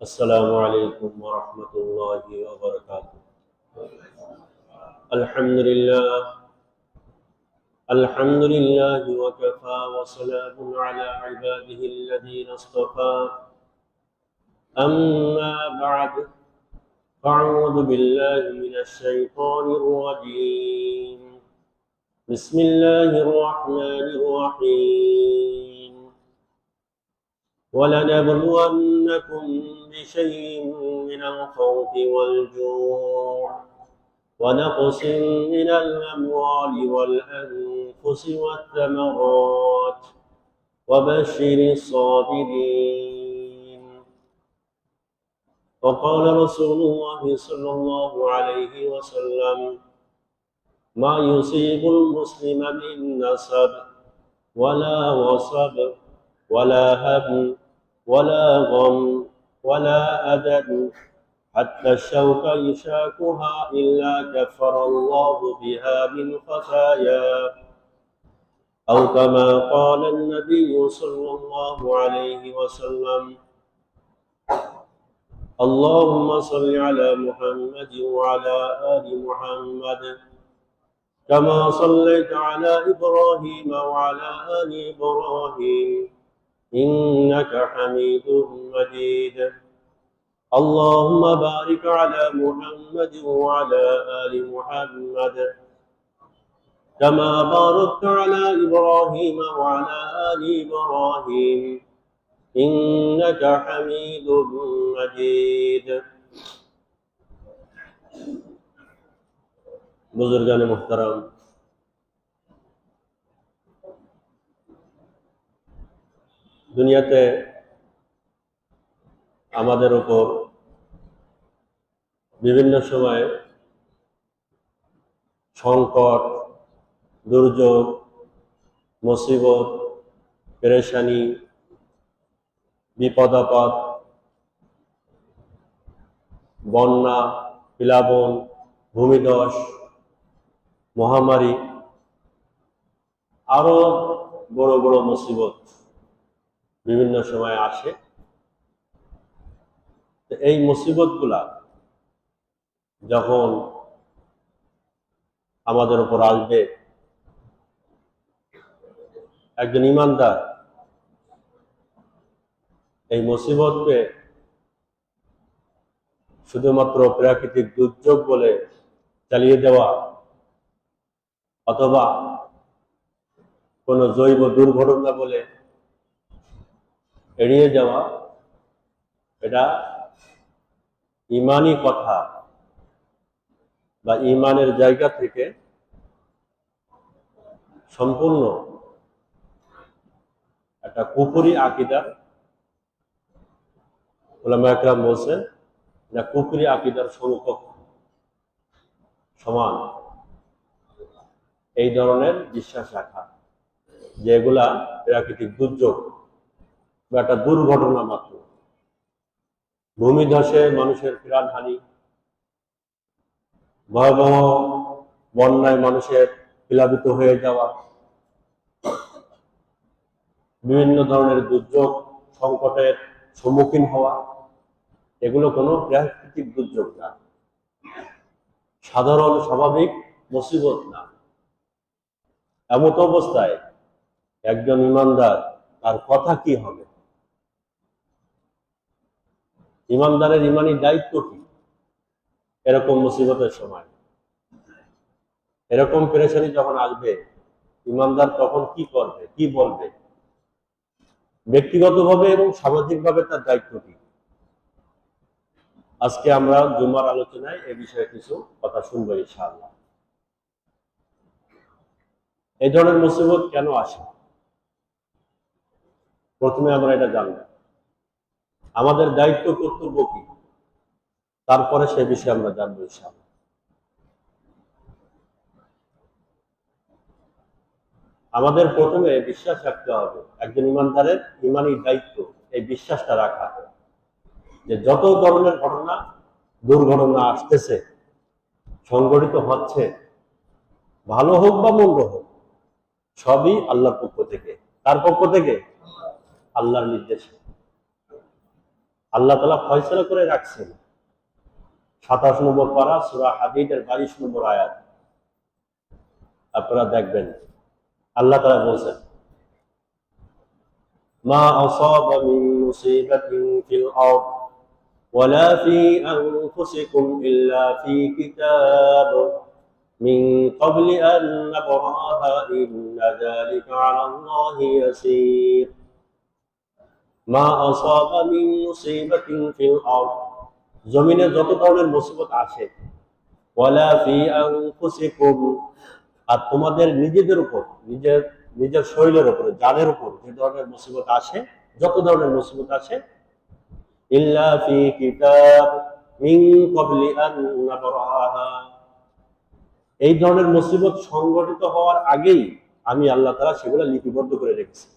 السلام عليكم ورحمة الله وبركاته. الحمد لله الحمد لله وكفى وسلام على عباده الذين اصطفى. أما بعد فأعوذ بالله من الشيطان الرجيم. بسم الله الرحمن الرحيم. ولنبلونكم بشيء من الخوف والجوع ونقص من الأموال والأنفس والثمرات وبشر الصابرين. وقال رسول الله صلى الله عليه وسلم: ما يصيب المسلم من نصب ولا وصب ولا هم ولا غم ولا أذى حتى الشوك يشاكها إلا كفر الله بها من خطايا، أو كما قال النبي صلى الله عليه وسلم. اللهم صل على محمد وعلى آل محمد كما صليت على إبراهيم وعلى آل إبراهيم إنك حميد مجيد. اللهم بارك على محمد وعلى آل محمد كما باركت على إبراهيم وعلى آل إبراهيم إنك حميد مجيد. बुजुर्गान मुहतरम, দুনিয়াতে আমাদের উপর বিভিন্ন সময়ে সংকট, দুর্যোগ, মুসিবত, পেরেশানি, বিপদ আপদ, বন্যা, প্লাবন, ভূমিধস, মহামারী, আরো বড় বড় মুসিবত বিভিন্ন সময় আসে। এই মুসিবতগুলা যখন আমাদের উপর আসবে, একজন ইমানদার এই মুসিবতকে শুধুমাত্র প্রাকৃতিক দুর্যোগ বলে চালিয়ে দেওয়া অথবা কোনো জৈব দুর্ঘটনা বলে এড়িয়ে যাওয়া, এটা ইমানি কথা বা ইমানের জায়গা থেকে সম্পূর্ণ একটা কুফরি আকীদার। উলামা একরাম বলছেন এটা কুফরি আকীদার সমকক্ষ সমান এই ধরনের বিশ্বাস রাখা যে এগুলা প্রাকৃতিক দুর্যোগ বা একটা দুর্ঘটনা মাত্র। ভূমিধসে মানুষের প্রাণহানি, ভয়াবহ বন্যায় মানুষের প্লাবিত হয়ে যাওয়া, বিভিন্ন ধরনের দুর্যোগ সংকটের সম্মুখীন হওয়া, এগুলো কোনো প্রাকৃতিক দুর্যোগ না, সাধারণ স্বাভাবিক মুসিবত না। এমত অবস্থায় একজন ইমানদার তার কথা কি হবে? ইমানদারের ইমানি দায়িত্ব কি এরকম মুসিবতের সময়? এরকম পেরেশানি যখন আসবে, ইমানদার তখন কি করবে, কি বলবে? ব্যক্তিগতভাবে এবং সামাজিকভাবে তার দায়িত্ব কি? আজকে আমরা জুমার আলোচনায় এ বিষয়ে কিছু কথা শুনবো ইনশাআল্লাহ। এই ধরনের মুসিবত কেন আসে? প্রথমে আমরা এটা জানব, আমাদের দায়িত্ব কর্তব্য কি, তারপরে সে বিষয়ে আমরা জানবো ইনশাআল্লাহ। আমাদের প্রথমে বিশ্বাস রাখতে হবে, একজন ইমানদারের ইমানি দায়িত্ব এই বিশ্বাসটা রাখা যে যত ধরনের ঘটনা, দুর্ঘটনা আসতেছে, সংঘটিত হচ্ছে, ভালো হোক বা মন্দ হোক, সবই আল্লাহর পক্ষ থেকে। তার পক্ষ থেকে, আল্লাহর নির্দেশে। আল্লাহ তাআলা ফয়সালা করে রাখছেন। 27 নম্বর পারা সূরা হাদীদের 22 নম্বর আয়াত আপনারা দেখবেন, আল্লাহ তাআলা বলছেন, মা আসাবা মিন মুসিবাতিন ফিল আরদ ওয়ালা ফি আনফুসিকুম ইল্লা ফি কিতাব মিন ক্বাবলি আন নাবরাহা ইন্না যালিকা আলা আল্লাহি ইয়াসীর। মা আসাবা মিন মুসিবাতিন ফিল আরদ, জমিনে যত ধরনের মুসিবত আসে, ওয়ালা ফি আনফুসিকুম, আর তোমাদের নিজেদের উপর, নিজের শরীরের উপরে, জানের উপর যে ধরনের মুসিবত আসে, যত ধরনের মুসিবত আসে, ইল্লা ফি কিতাব মিন ক্বাবলি আন নাবরাহা, এই ধরনের মুসিবত সংঘটিত হওয়ার আগেই আমি আল্লাহ তাআলা সেগুলো লিপিবদ্ধ করে রেখেছি।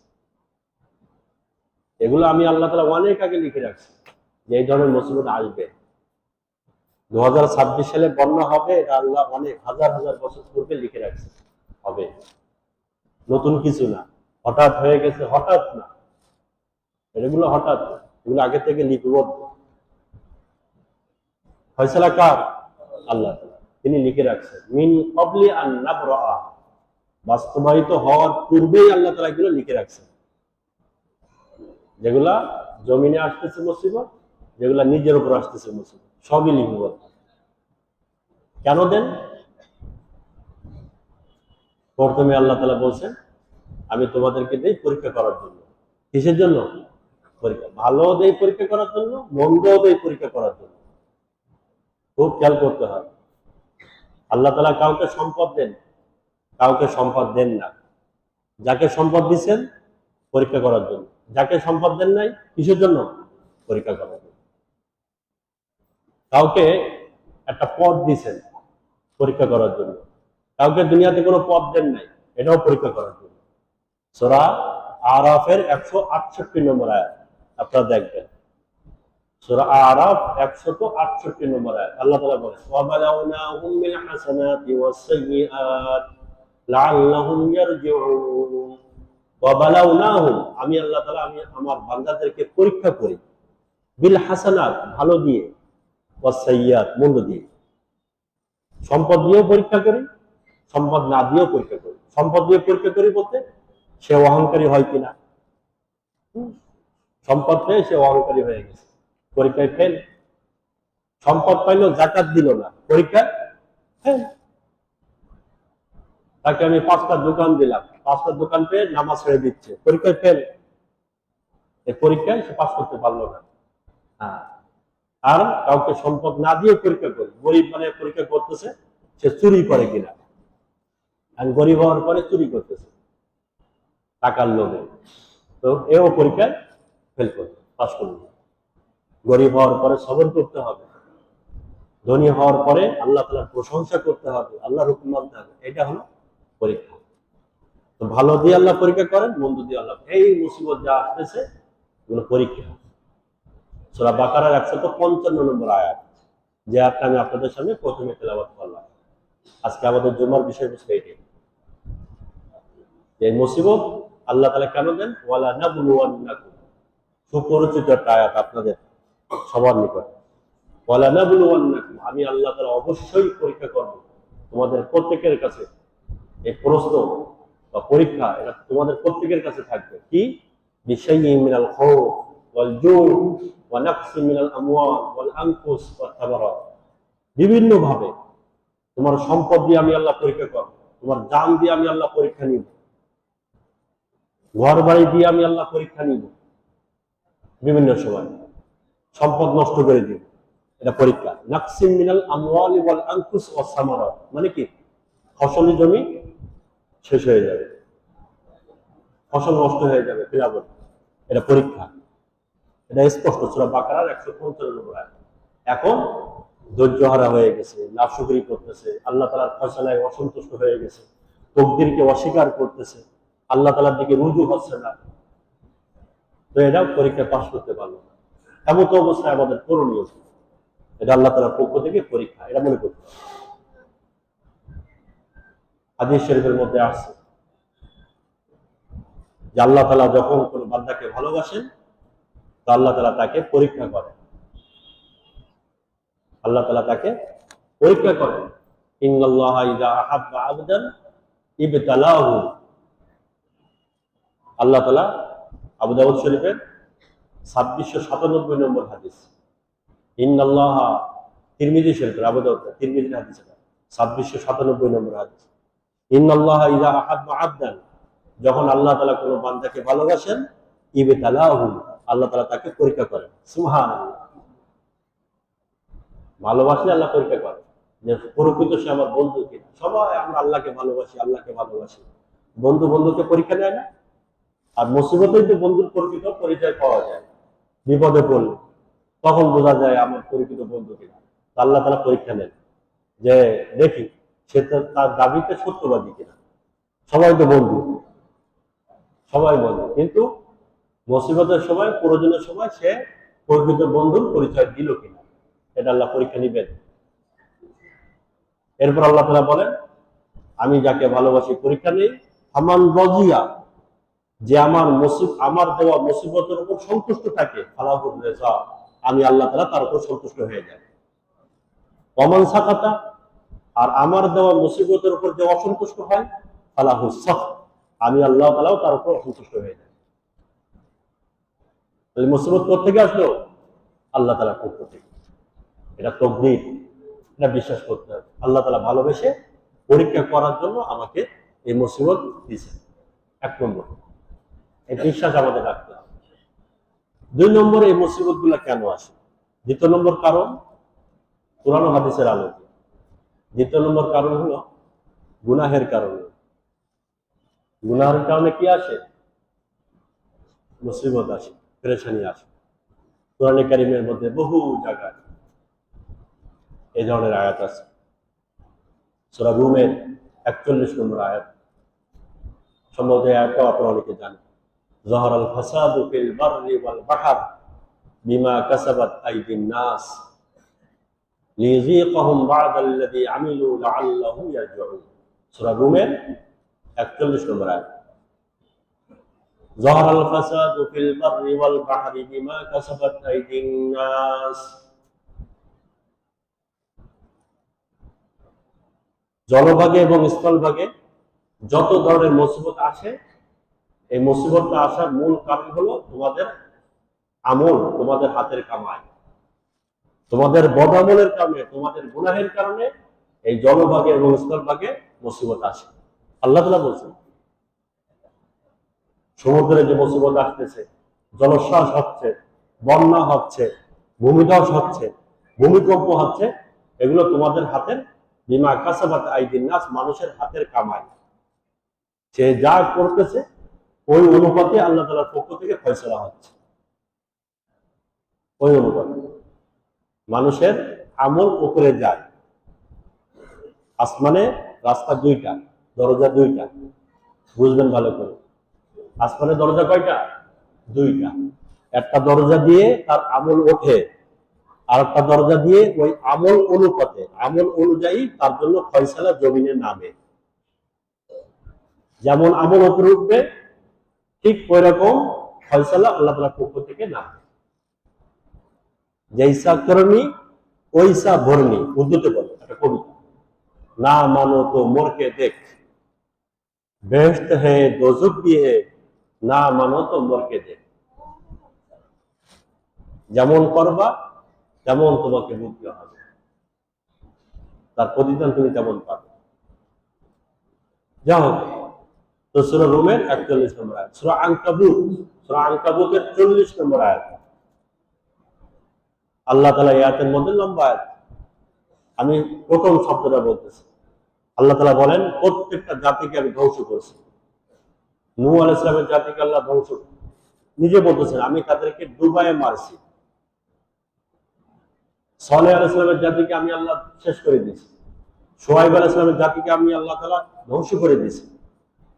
এগুলো আমি আল্লাহ তাআলা অনেক আগে লিখে রাখছি যে এই ধরনের মুসিবত আসবে। 2026 সালে বন্যা হবে, এটা আল্লাহ অনেক হাজার হাজার বছর পূর্বে লিখে রাখছে, হবে, নতুন কিছু না, হঠাৎ হয়ে গেছে, হঠাৎ না, এগুলো হঠাৎ, এগুলো আগে থেকে লিপিবদ্ধ। ফয়সালা কার? আল্লাহ তাআলা, তিনি লিখে রাখছেন। মিন ক্বাবলি আন নাবরাহা, বাস্তবায়িত হওয়ার পূর্বেই আল্লাহ তাআলা এগুলো লিখে রাখছেন। যেগুলা জমিনে আসতেছে মুসিবত, যেগুলা নিজের উপর আসতেছে মুসিবত, সবই লিপিবদ্ধ। কেন দেন? প্রথমে আল্লাহ তাআলা বলছেন, আমি তোমাদেরকে দেই পরীক্ষা করার জন্য। কিসের জন্য? পরীক্ষা। ভালো দেই পরীক্ষা করার জন্য, মন্দ দেই পরীক্ষা করার জন্য। খুব খেয়াল করতে হয়। আল্লাহ তাআলা কাউকে সম্পদ দেন, কাউকে সম্পদ দেন না। যাকে সম্পদ দিচ্ছেন পরীক্ষা করার জন্য, যাকে সম্পদ দেন নাই কিসের জন্য? পরীক্ষা করার জন্য। কাউকে একটা পদ দিচ্ছেন পরীক্ষা করার জন্য, কাউকে দুনিয়াতে কোনো পদ দেন নাই, এটাও পরীক্ষা করার জন্য। সূরা আরাফের 168 নম্বর আয়াত আপনারা দেখবেন, সূরা আরাফ 168 নম্বর আয়াত, আল্লাহ তাআলা বলেন, ওয়া বালাউনাহুম বিল হাসানাতি ওয়াস সাইয়্যাত লাআল্লাহুম ইয়ারজিউন। ওয়া বালাউনাহুম, আমি আল্লাহ তাআলা আমি আমার বান্দাদেরকে পরীক্ষা করি, বিল হাসানাত, ভালো দিয়ে, ওয়াস সাইয়্যাত, মন্দ দিয়ে। সম্পদ দিয়েও পরীক্ষা করি, সম্পদ না দিয়েও পরীক্ষা করি। সম্পদ দিয়ে পরীক্ষা করি বলতে সে অহংকারী হয় কিনা, সম্পদ পেয়ে সে অহংকারী হয়ে গেছে, পরীক্ষায় ফেল। সম্পদ পাইলো, যাকাত দিল না, পরীক্ষায় ফেল। তাকে আমি 5টা দোকান দিলাম, 5টা দোকান পেয়ে নামাজ ছেড়ে দিচ্ছে, পরীক্ষায় ফেল। এই পরীক্ষায় সে পাস করতে পারলো না। হ্যাঁ, আর কাউকে সম্পদ না দিয়ে পরীক্ষা করি, গরিব মানে পরীক্ষা করতেছে সে চুরি করে কিনা, আর গরিব হওয়ার পরে চুরি করতেছে টাকার লোভে, তো এও পরীক্ষায় ফেল করবে, পাস করবে। গরিব হওয়ার পরে সবর করতে হবে, ধনী হওয়ার পরে আল্লাহ তাআলার প্রশংসা করতে হবে, আল্লাহর হুকুম মানতে হবে, এটা হলো পরীক্ষা। তো ভালো দিয়ে আল্লাহ পরীক্ষা করেন, মন্দ দিয়ে আল্লাহ, এই মুসিবত যা আসতেছে এগুলো পরীক্ষা। সূরা বাকারার 155 নম্বর আয়াত, যে আয়াতটা আমি আপনাদের সামনে প্রথমে তেলাওয়াত করলাম। আজকে আমাদের জুমার বিষয়বস্তু এটাই, এই মুসিবত আল্লাহ তাআলা কেন দেন? ওয়ালা নাবলুওয়ান্নাকুম, সুপরিচিত একটা আয়াত আপনাদের সবার নিকট। ওয়ালা নাবলুওয়ান্নাকুম, আমি আল্লাহ তাআলা অবশ্যই পরীক্ষা করব তোমাদের প্রত্যেকের কাছে। এই প্রশ্ন বা পরীক্ষা এটা তোমাদের প্রত্যেকের কাছে থাকবে। কি? বিশাইইন মিনাল খাউফ ওয়াল জু' ওয়া নাকসিন মিনাল আমওয়াল ওয়াল আনফুস ওয়াত তামারাত, বিভিন্ন ভাবে তোমার সম্পদ দিয়ে আমি আল্লাহ পরীক্ষা করব, তোমার জান দিয়ে আমি আল্লাহ পরীক্ষা নিব, ঘর বাড়ি দিয়ে আমি আল্লাহ পরীক্ষা নিব, বিভিন্ন সময় সম্পদ নষ্ট করে দিব, এটা পরীক্ষা। নাকসিন মিনাল আমওয়ালি ওয়াল আনফুস ওয়াস সামারাত, মানে কি? ফসলি জমি শেষ হয়ে যাবে, ফসল নষ্ট হয়ে যাবে, ফিরাবন, এটা পরীক্ষা। এটা স্পষ্ট সূরা বাকারার 155 নম্বর আয়াত। এখন ধৈর্যহারা হয়ে গেছে, নাফরমানি করতেছে, আল্লাহ তাআলার ফয়সালায় অসন্তুষ্ট হয়ে গেছে, তাকদীরকে অস্বীকার করতেছে, আল্লাহ তাআলার দিকে রুজু হচ্ছে না, তো এটা পরীক্ষা পাস করতে পারলো না। এমন তো অবস্থায় আমাদের করণীয়, এটা আল্লাহ তাআলার পক্ষ থেকে পরীক্ষা, এটা মনে করতে হবে। হাদিস শরীফের মধ্যে আছে যে আল্লাহ তাআলা যখন কোনো বান্দাকে ভালোবাসেন তো আল্লাহ তাআলা তাকে পরীক্ষা করেন। আল্লাহ তাআলা তাকে পরীক্ষা করেন। ইন্নাল্লাহা ইযা আহাব্বা আবদান ইবতালাহু। আল্লাহ তাআলা আবু দাউদ শরীফের 2697 নম্বর হাদিস। ইন্নাল্লাহা, তিরমিজি শরীফের, আবু দাউদ তিরমিজির হাদিস, 2697 নম্বর হাদিস। ইন্নাল্লাহা ইযা আহাব্বা আবদান, যখন আল্লাহ তাআলা কোনো বান্দাকে ভালোবাসেন, ইবতালাহু, আল্লাহ তাআলা তাকে পরীক্ষা করেন। সুবহানাল্লাহ। ভালোবাসলে আল্লাহ পরীক্ষা করে যে প্রকৃত সে আমার বন্ধু কিনা। সবাই আমরা আল্লাহকে ভালোবাসি, আল্লাহকে ভালোবাসি, বন্ধু বন্ধুকে পরীক্ষা নেয় না? আর মুসিবতেই তো বন্ধুর প্রকৃত পরিচয় পাওয়া যায়। বিপদে পড়লে তখন বোঝা যায় আমার প্রকৃত বন্ধু কিনা। আল্লাহ তাআলা পরীক্ষা নেন যে দেখি সে তার দাবিতে সত্যবাদী কিনা। সবাই তো বন্ধু, সবাই বন্ধু, কিন্তু মুসিবতের সময়, প্রয়োজনের সময় সে প্রকৃত বন্ধুর পরিচয় দিল কিনা, এটা আল্লাহ পরীক্ষা নিবেন। এরপর আল্লাহ তাআলা বলেন, আমি যাকে ভালোবাসি পরীক্ষা নেই। আমান রাজিয়া, যে আমার দেওয়া মুসিবতের উপর সন্তুষ্ট থাকে, ফালাহুর রেজা, আমি আল্লাহ তাআলা তার উপর সন্তুষ্ট হয়ে যাই। ওমান সাকাতা, আর আমার দেওয়া মুসিবতের উপর যে অসন্তুষ্ট হয়, ফালাহু সাখত, আমি আল্লাহ তাআলাও তার উপর অসন্তুষ্ট হয়ে যাই। তাহলে মুসিবত কোথা থেকে আসলো? আল্লাহ তাআলার পক্ষ থেকে। এটা তাকদীর, এটা বিশ্বাস করতে হবে। আল্লাহ তাআলা ভালোবেসে পরীক্ষা করার জন্য আমাকে এই মুসিবত দিয়েছেন। 1 নম্বর, এই বিশ্বাস আমাদের রাখতে হবে। 2 নম্বর, এই মুসিবত গুলা কেন আসে? 2 নম্বর কারণ, কোরআন ও হাদিসের আলোকে 2 নম্বর কারণ হলো গুনাহের কারণে। গুনাহের কারণে কি আসে? মুসিবত আসে, পেরেশানি আসে। কোরআনে কারীমের মধ্যে বহু জায়গায় এই ধরনের আয়াত আছে। সূরা রুমের 41 নম্বর আয়াত, সম্ভবত এই আয়াতটা আপনারা অনেকে জানেন। যাহারাল ফাসাদু ফিল বাররি ওয়াল বাহর বিমা কাসাবাত আইদিন নাস লিযীকাহুম বা'দাল্লাযী আমিলু লাআল্লাহুম ইয়ারজিউন। সূরা রুমের 41 নম্বর আয়াত। যাহারাল ফাসাদু ফিল বাররি ওয়াল বাহরি বিমা কাসাবাত আইদিন নাস। জলভাগে এবং স্থলভাগে যত ধরনের মুসিবত আসে, এই মুসিবতটা আসার মূল কারণ হলো তোমাদের আমল, তোমাদের হাতের কামাই, তোমাদের বদামলের কারণে, তোমাদের গুনাহের কারণে এই জলভাগে এবং স্থলভাগে মুসিবত আসে। আল্লাহ তাআলা বলছেন, সমুদ্রে যে মুসিবত আসতেছে, জলোচ্ছ্বাস হচ্ছে, বন্যা হচ্ছে, ভূমিধস হচ্ছে, ভূমিকম্প হচ্ছে, এগুলো তোমাদের হাতের, বিমা কাসাবাত আইদিন নাস, মানুষের হাতের কামাই। সে যা করতেছে ওই অনুপাতে আল্লাহ তাআলার পক্ষ থেকে ফয়সালা হচ্ছে। ওই অনুপাতে মানুষের আমল উপরে যায়। আসমানে রাস্তা 2টা, দরজা 2টা, বুঝবেন ভালো করে। আসমানে দরজা কয়টা? 2টা। একটা দরজা দিয়ে তার আমল ওঠে, আর একটা দরজা দিয়ে ওই আমল অনুপাতে, আমল অনুযায়ী তার জন্য ফয়সালা জমিনে নামে। যেমন আমল উপরে উঠবে, ঠিক ওই রকম ফয়সালা আল্লাহ তাআলার পক্ষ থেকে নামে। জৈসা করনি ওইসা ভরনি, উর্দুতে বলে একটা কবিতা। না মানো তো মরকে দেখ, বেহেশত হে দোজখ ভি হে, না মানো তো মরকে দেখ। যেমন করবা তেমন তোমাকে ভুগতে হবে, তার প্রতিদান তুমি তেমন পাবে। যাই হোক, তো সূরা রুমের 41 নম্বর আয়াত। সূরা আনকাবুতের 40 নম্বর আয়াত। আল্লাহ তাআলা এই আয়াতের মধ্যে লম্বা আয়াত, আমি প্রথম শব্দটা বলতেছি। আল্লাহ তাআলা বলেন, প্রত্যেকটা জাতিকে আমি ধ্বংস করেছি। নূহ আলাইহিস সালামের জাতিকে আল্লাহ ধ্বংস, নিজে বলতেছেন, আমি তাদেরকে ডুবায়ে মারছি। সালেহ আলাইহিস সালামের জাতিকে আমি আল্লাহ শেষ করে দিয়েছি। শুআয়ব আলাইহিস সালামের জাতিকে আমি আল্লাহ তাআলা ধ্বংস করে দিয়েছি।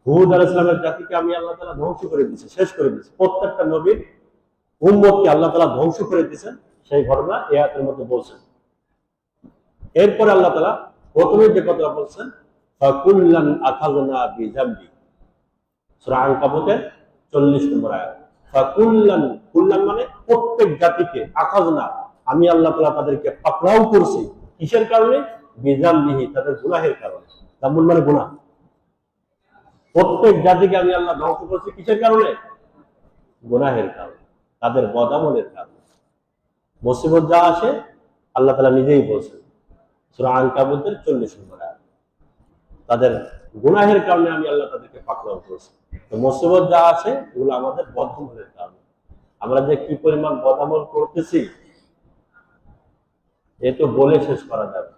হুদ আলাইহিস সালামের জাতিকে আমি আল্লাহ তাআলা ধ্বংস করে দিয়েছি, শেষ করে দিয়েছি। প্রত্যেকটা নবীর উম্মতকে আল্লাহ তাআলা ধ্বংস করে দিয়েছেন, সেই ঘটনা এই আয়াতের মধ্যে বলছেন। এরপরে আল্লাহ তাআলা প্রথমে যে কথা বলছেন, ফাকুল্লান আখাযনা বিযামবি, সূরা আনকাবুতের 40 নম্বর আয়াত। কুল্লান, কুল্লান মানে প্রত্যেক জাতিকে, আখাজ না, আমি আল্লাহ তাআলা তাদেরকে পাকড়াও করছি। কিসের কারণে? বিজামবিহি, তাদের গুনাহের কারণে। জামুল মানে গুনাহ। প্রত্যেক জাতিকে আমি আল্লাহ ধ্বংস করছি কিসের কারণে? গুনাহের কারণে, তাদের বদামলের কারণে। মুসিবত যা আসে আল্লাহ তাআলা নিজেই বলছেন সূরা আনকাবুতের 40 নম্বর আয়াত, তাদের গুনাহের কারণে আমি আল্লাহ তাদেরকে পাকড়াও করছি। তো মুসিবত যা আসে এগুলো আমাদের বদামলের কারণে। আমরা যে কি পরিমাণ বদামল করতেছি এ তো বলে শেষ করা যাবে।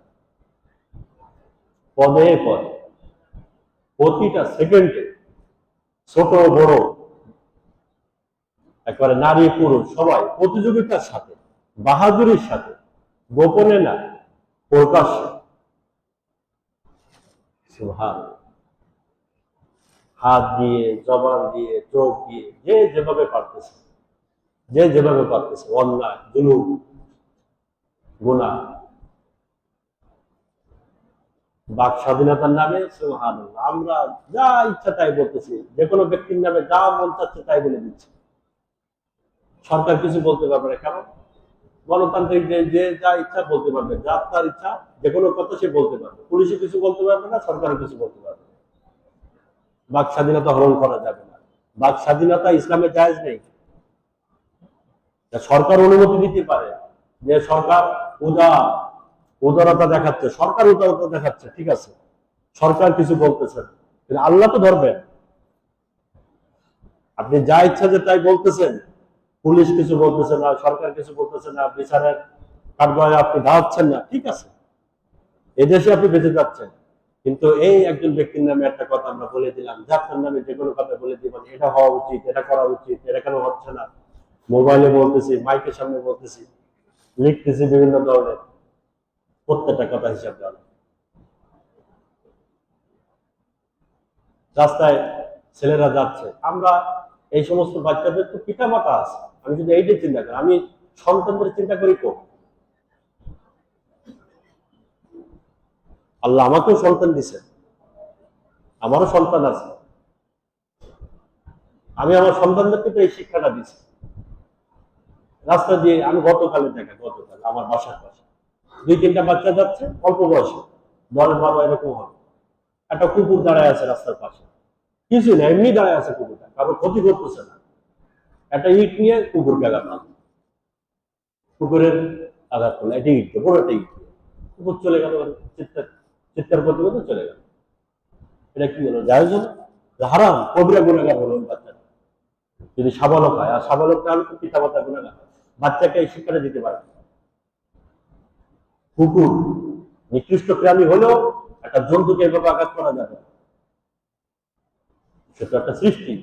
পদে পদে, প্রতিটা সেকেন্ডে, ছোট বড়, একেবারে নারী পুরুষ সবাই প্রতিযোগিতার সাথে, বাহাদুরির সাথে, গোপনে না প্রকাশ্যে, সুবহানাল্লাহ, হাত দিয়ে, জবান দিয়ে, চোখ দিয়ে, যে যেভাবে পারতেছে, যে যেভাবে পারতেছে, অন্যায়, জুলুম, গুনাহ, বাক স্বাধীনতার নামে সুবহানাল্লাহ আমরা যা ইচ্ছা তাই বলতেছি, যে কোনো ব্যক্তির নামে যা মন চাচ্ছে তাই বলে দিচ্ছি। সরকার কিছু বলতে পারবে না, কেন? গণতান্ত্রিক যে যা ইচ্ছা বলতে পারবে, যার তার ইচ্ছা যে কোনো কথা সে বলতে পারবে। পুলিশে কিছু বলতে পারবে না, সরকারও কিছু বলতে পারবে না। বাক স্বাধীনতা হরণ করা যাবে না। বাক স্বাধীনতা ইসলামে জায়েজ নেই। সরকার অনুমতি দিতে পারে, যে সরকার উদারতা দেখাচ্ছে, সরকার উদারতা দেখাচ্ছে, ঠিক আছে, সরকার কিছু বলতেছেন, কিন্তু আল্লাহ তো ধরবেন। আপনি যা ইচ্ছা যে তাই বলতেছেন, পুলিশ কিছু বলতেছে না, সরকার কিছু বলতেছে না, বিচারের কাঠগড়ায় আপনি দাঁড়াচ্ছেন না, ঠিক আছে, এদেশে আপনি বেঁচে যাচ্ছেন। কিন্তু এই একজন ব্যক্তির নামে একটা কথা আমরা বলে দিলাম, যার নামে যে কোনো কথা বলে দিবেন, এটা হওয়া উচিত, এটা করা উচিত, এটা কেন হচ্ছে না, মোবাইলে বলতেছি, মাইকের সামনে বলতেছি, লিখতেছি বিভিন্ন ধরনের, প্রত্যেকটা কথা হিসাব দেওয়া। রাস্তায় ছেলেরা যাচ্ছে, আমরা এই সমস্ত বাচ্চাদের তো পিতা মাতা আছে, আমি যদি এইটাই চিন্তা করি, আমি সন্তানদের চিন্তা করি তো, আল্লাহ আমাকেও সন্তান দিছেন, আমারও সন্তান আছে, আমি আমার সন্তানদেরকে তো এই শিক্ষাটা দিচ্ছি। রাস্তা দিয়ে আমি গতকাল আমার বাসার পাশে 2-3টা বাচ্চা যাচ্ছে, অল্প বয়সে 10-12 এরকম হবে, একটা কুকুর দাঁড়ায় আছে রাস্তার পাশে, কিছু না, এমনি দাঁড়ায় আছে কুকুরটা, কারো ক্ষতি করতেছে না, একটা ইট নিয়ে কুকুরকে আঘাত করলো, কুকুরের আঘাত করলো, এটা ইট, বড় একটা ইট, কুকুর চলে গেল, চিৎকার করতে করতে চলে গেল। এটা কি হলো? জায়েজ হলো? হারাম, কবিরা গুনাহগার হলো ওই বাচ্চাটা। যদি সাবালক হয়, আর সাবালক না হলে তো পিতা মাতা গুনাহগার, বাচ্চাকে এই শিক্ষাটা দিতে পারে। কুকুর নিকৃষ্ট প্রাণী হলেও একটা জন্তুকে এভাবে আঘাত করা যাবে, সেটা একটা সৃষ্টি,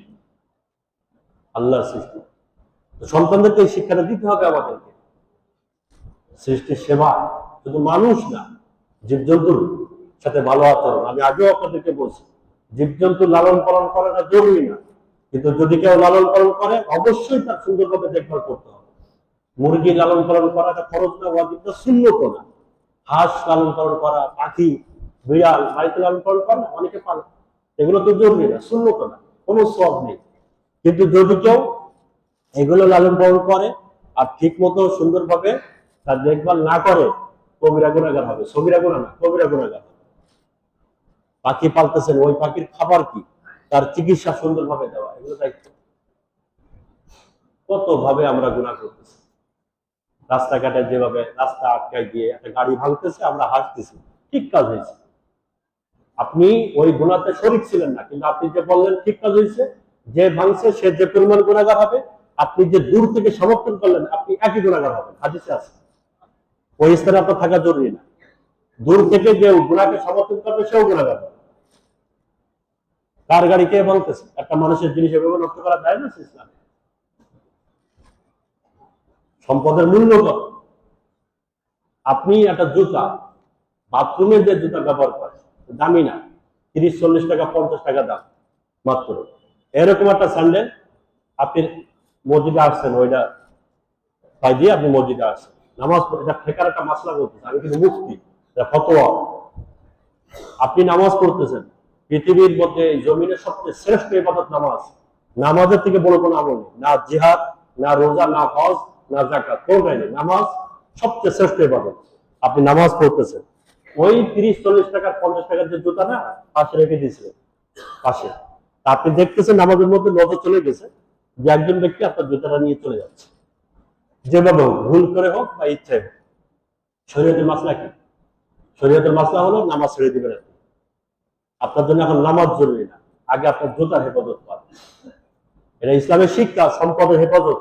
আল্লাহর সৃষ্টি। তো সন্তানদেরকে এই শিক্ষাটা দিতে হবে আমাদেরকে, সৃষ্টির সেবা, শুধু মানুষ না, জীবজন্তুর সাথে ভালো আচরণ। আমি আগেও আপনাদেরকে বলছি, জীবজন্তু লালন পালন করাটা জরুরি না, কিন্তু যদি কেউ লালন পালন করে অবশ্যই তার সুন্দরভাবে দেখভাল করতে হবে। মুরগি লালন পালন করাটা ফরজ না, ওয়াজিব না, সুন্নত না। হাঁস লালন পালন করা, পাখি, বিড়াল বাড়িতে লালন পালন করে না, অনেকে পালে, এগুলো তো জরুরি না, সুন্নত না, কোনো সব নেই। কিন্তু যদি কেউ এগুলো লালন পালন করে আর ঠিক মতো সুন্দরভাবে তার দেখভাল না করে, কবিরা গুনাহগার হবে। সগীরা গুনাহ না, কবিরা গুনাহগার হবে। পাখি পালতেছেন, ওই পাখির খাবার কি, তার চিকিৎসা সুন্দরভাবে দেওয়া, এগুলো দায়িত্ব। কত ভাবে আমরা গুনাহ করতেছি, রাস্তাঘাটে যেভাবে রাস্তা আটকায় দিয়ে একটা গাড়ি ভাঙতেছে, আমরা হাসতেছি, ঠিক কাজ হয়েছে। আপনি ওই গুনাহতে শরীক ছিলেন না, কিন্তু আপনি যে বললেন ঠিক কাজ হয়েছে, যে ভাঙছে সে যে পরিমাণ গুনাহগার হবে, আপনি যে দূর থেকে সমর্থন করলেন আপনি একই গুনাহগার হবেন, হাদিসে আছে। ওই স্থানে আপনার থাকা জরুরি না, দূর থেকে যে গুনাহকে সমর্থন করবে সেও গুনাহগার হবে। কার গাড়ি কে ভাঙতেছে, একটা মানুষের জিনিস এভাবে নষ্ট করা যায় না ইসলামে। সম্পদের মূল্য কত? আপনি একটা জুতা, বাথরুমে যে জুতা ব্যবহার করেন, দামি না, 30-40 টাকা 50 টাকা দাম মাত্র। এরকম একটা স্যান্ডেল আপনি মসজিদে আসছেন, ওইটা পাই দিয়ে আপনি মসজিদে আসছেন, নামাজ পড়ে, এটা ঠেকার একটা মাসলা করতেছে, আমি কিন্তু মুফতি, এটা ফতোয়া। আপনি নামাজ পড়তেছেন, পৃথিবীর মধ্যে জমিনের সবচেয়ে শ্রেষ্ঠ ইবাদত নামাজ, নামাজের থেকে বড় কোনো আমল নেই, না জিহাদ, না রোজা, না হজ, না যাকাত, কোনটাই নেই। নামাজ সবচেয়ে শ্রেষ্ঠ ইবাদত। আপনি নামাজ পড়তেছেন, ওই 30-40 টাকার 50 টাকার যে জুতা না পাশে রেখে দিয়েছিলেন পাশে, তা আপনি দেখতেছেন নামাজের মধ্যে নজর চলে গেছে যে একজন ব্যক্তি আপনার জুতাটা নিয়ে চলে যাচ্ছে, যেভাবে হোক, ভুল করে হোক বা ইচ্ছায় হোক। শরীয়তের মাসলা কি? শরীয়তের মাসলা হলো নামাজ ছেড়ে দিবেন আপনি। আপনার জন্য এখন নামাজ জরুরি না, আগে আপনার জুতার হেফাজত করা। এটা ইসলামের শিক্ষা, সম্পদের হেফাজত।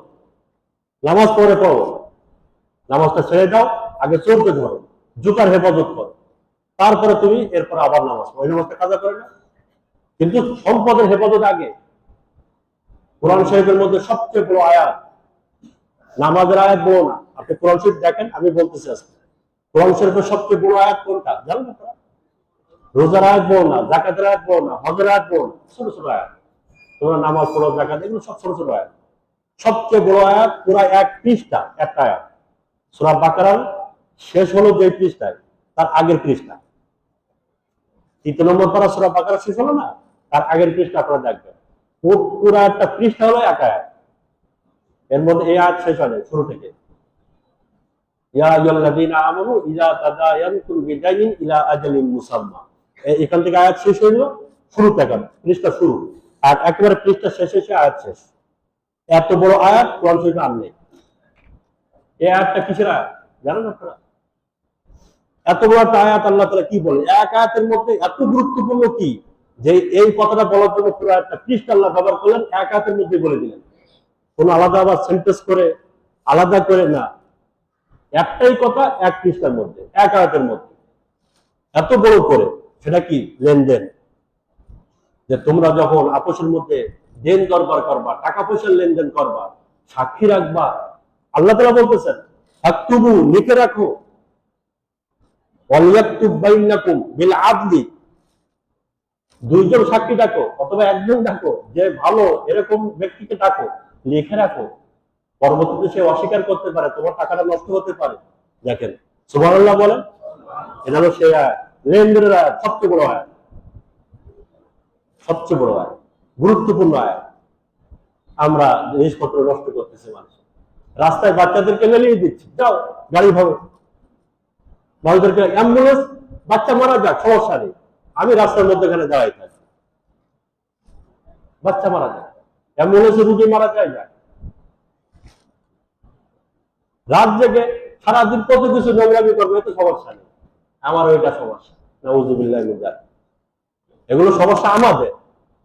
নামাজ পড়ে পড়ো, নামাজটা ছেড়ে দাও, আগে চলতে ধরো, জুতার হেফাজত করো, তারপরে তুমি এরপর আবার নামাজ পড়ো। ওই নামাজটা কাজা করে না, কিন্তু সম্পদের হেফাজত আগে। কোরআন শরীফের মধ্যে সবচেয়ে বড় আয়াত, নামাজের আয়াত বড় না। আপনি কোরআন শরীফ দেখেন, আমি বলতেছি আজকে কোরআন শরীফের সবচেয়ে বড় আয়াত কোনটা জানেন আপনারা? রোজার আয়াত বড় না, জাকাতের আয়াত বড় না, হজের আয়াত বড় না, ছোট ছোট আয়াত। তোমরা নামাজ পড়ো, জাকাত, এগুলো সব ছোট ছোট আয়াত। সবচেয়ে বড় আয়াত পুরা 1 পৃষ্ঠা, একটা আয়াত। সূরা বাকারার শেষ হলো যে পৃষ্ঠায়, তার আগের পৃষ্ঠা, 3 নম্বর পারা সূরা বাকারা শেষ হলো না, তার আগের পৃষ্ঠা আপনারা দেখবেন। পুরা একটা পৃষ্ঠা হলো এক আয়াত, এর মধ্যে এই আয়াত শেষ হয় শুরু থেকে। ইয়া আইয়ুহাল্লাযীনা আমানু ইযা তাদায়ানতুম বিদাইনিন ইলা আজালিন মুসাম্মা, এখান থেকে আয়াত শেষ হইল, শুরু থেকে পৃষ্ঠা শুরু, আর একেবারে পৃষ্ঠা শেষে এসে আয়াত শেষ। এত বড় আয়াত কোরআন শরীফে আর নেই। এই আয়াতটা কিসের আয়াত জানেন আপনারা? এত বড় একটা আয়াত আল্লাহ তাআলা কি বলে, এক আয়াতের মধ্যে এত গুরুত্বপূর্ণ কি যে এই কথাটা বলার জন্য পুরো একটা পৃষ্ঠা আল্লাহ ব্যবহার করলেন, এক আয়াতের মধ্যে বলে দিলেন। কোন আলাদা আবার সেন্টেন্স করে আলাদা করে না, একটাই কথা 1 পৃষ্ঠার মধ্যে, এক আয়াতের মধ্যে এত বড় করে। সেটা কি? লেনদেন। যে তোমরা যখন আপোষের মধ্যে দেন দরবার করবা, টাকা পয়সার লেনদেন করবা, সাক্ষী রাখবা। আল্লাহ তাআলা বলতেছেন ফাকতুবু, লিখে রাখো, ওয়ালিয়াকতুব বাইনাকুম বিল আদলি, দুইজন সাক্ষী ডাকো অথবা একজন ডাকো, যে ভালো এরকম ব্যক্তিকে ডাকো, লিখে রাখো। পরবর্তীতে সে অস্বীকার করতে পারে, তোমার টাকাটা নষ্ট হতে পারে। দেখেন সুবহানাল্লাহ বলেন। এটা হলো সেই আয়াত, লেনদেনের আয়াত, সবচেয়ে বড় আয়াত, সবচেয়ে বড় আয়াত, গুরুত্বপূর্ণ আয়াত। আমরা জিনিসপত্র নষ্ট করতেছি, মানুষ রাস্তায় বাচ্চাদেরকে লেলিয়ে দিচ্ছি, যাও গাড়ি ভাবে, মানুষদেরকে অ্যাম্বুলেন্স, বাচ্চা মারা যাক সমস্যা নেই, আমি রাস্তার মধ্যেখানে দাঁড়াই থাকি, বাচ্চা মারা যায়, অ্যাম্বুলেন্সে রুগী মারা যায়, যায় রাত জেগে সারাদিন কত কিছু নোংরামি করবে, এত সমস্যা নেই, আমার ওইটা সমস্যা, নাউযুবিল্লাহ মিন যালিক। এগুলো সমস্যা আমাদের,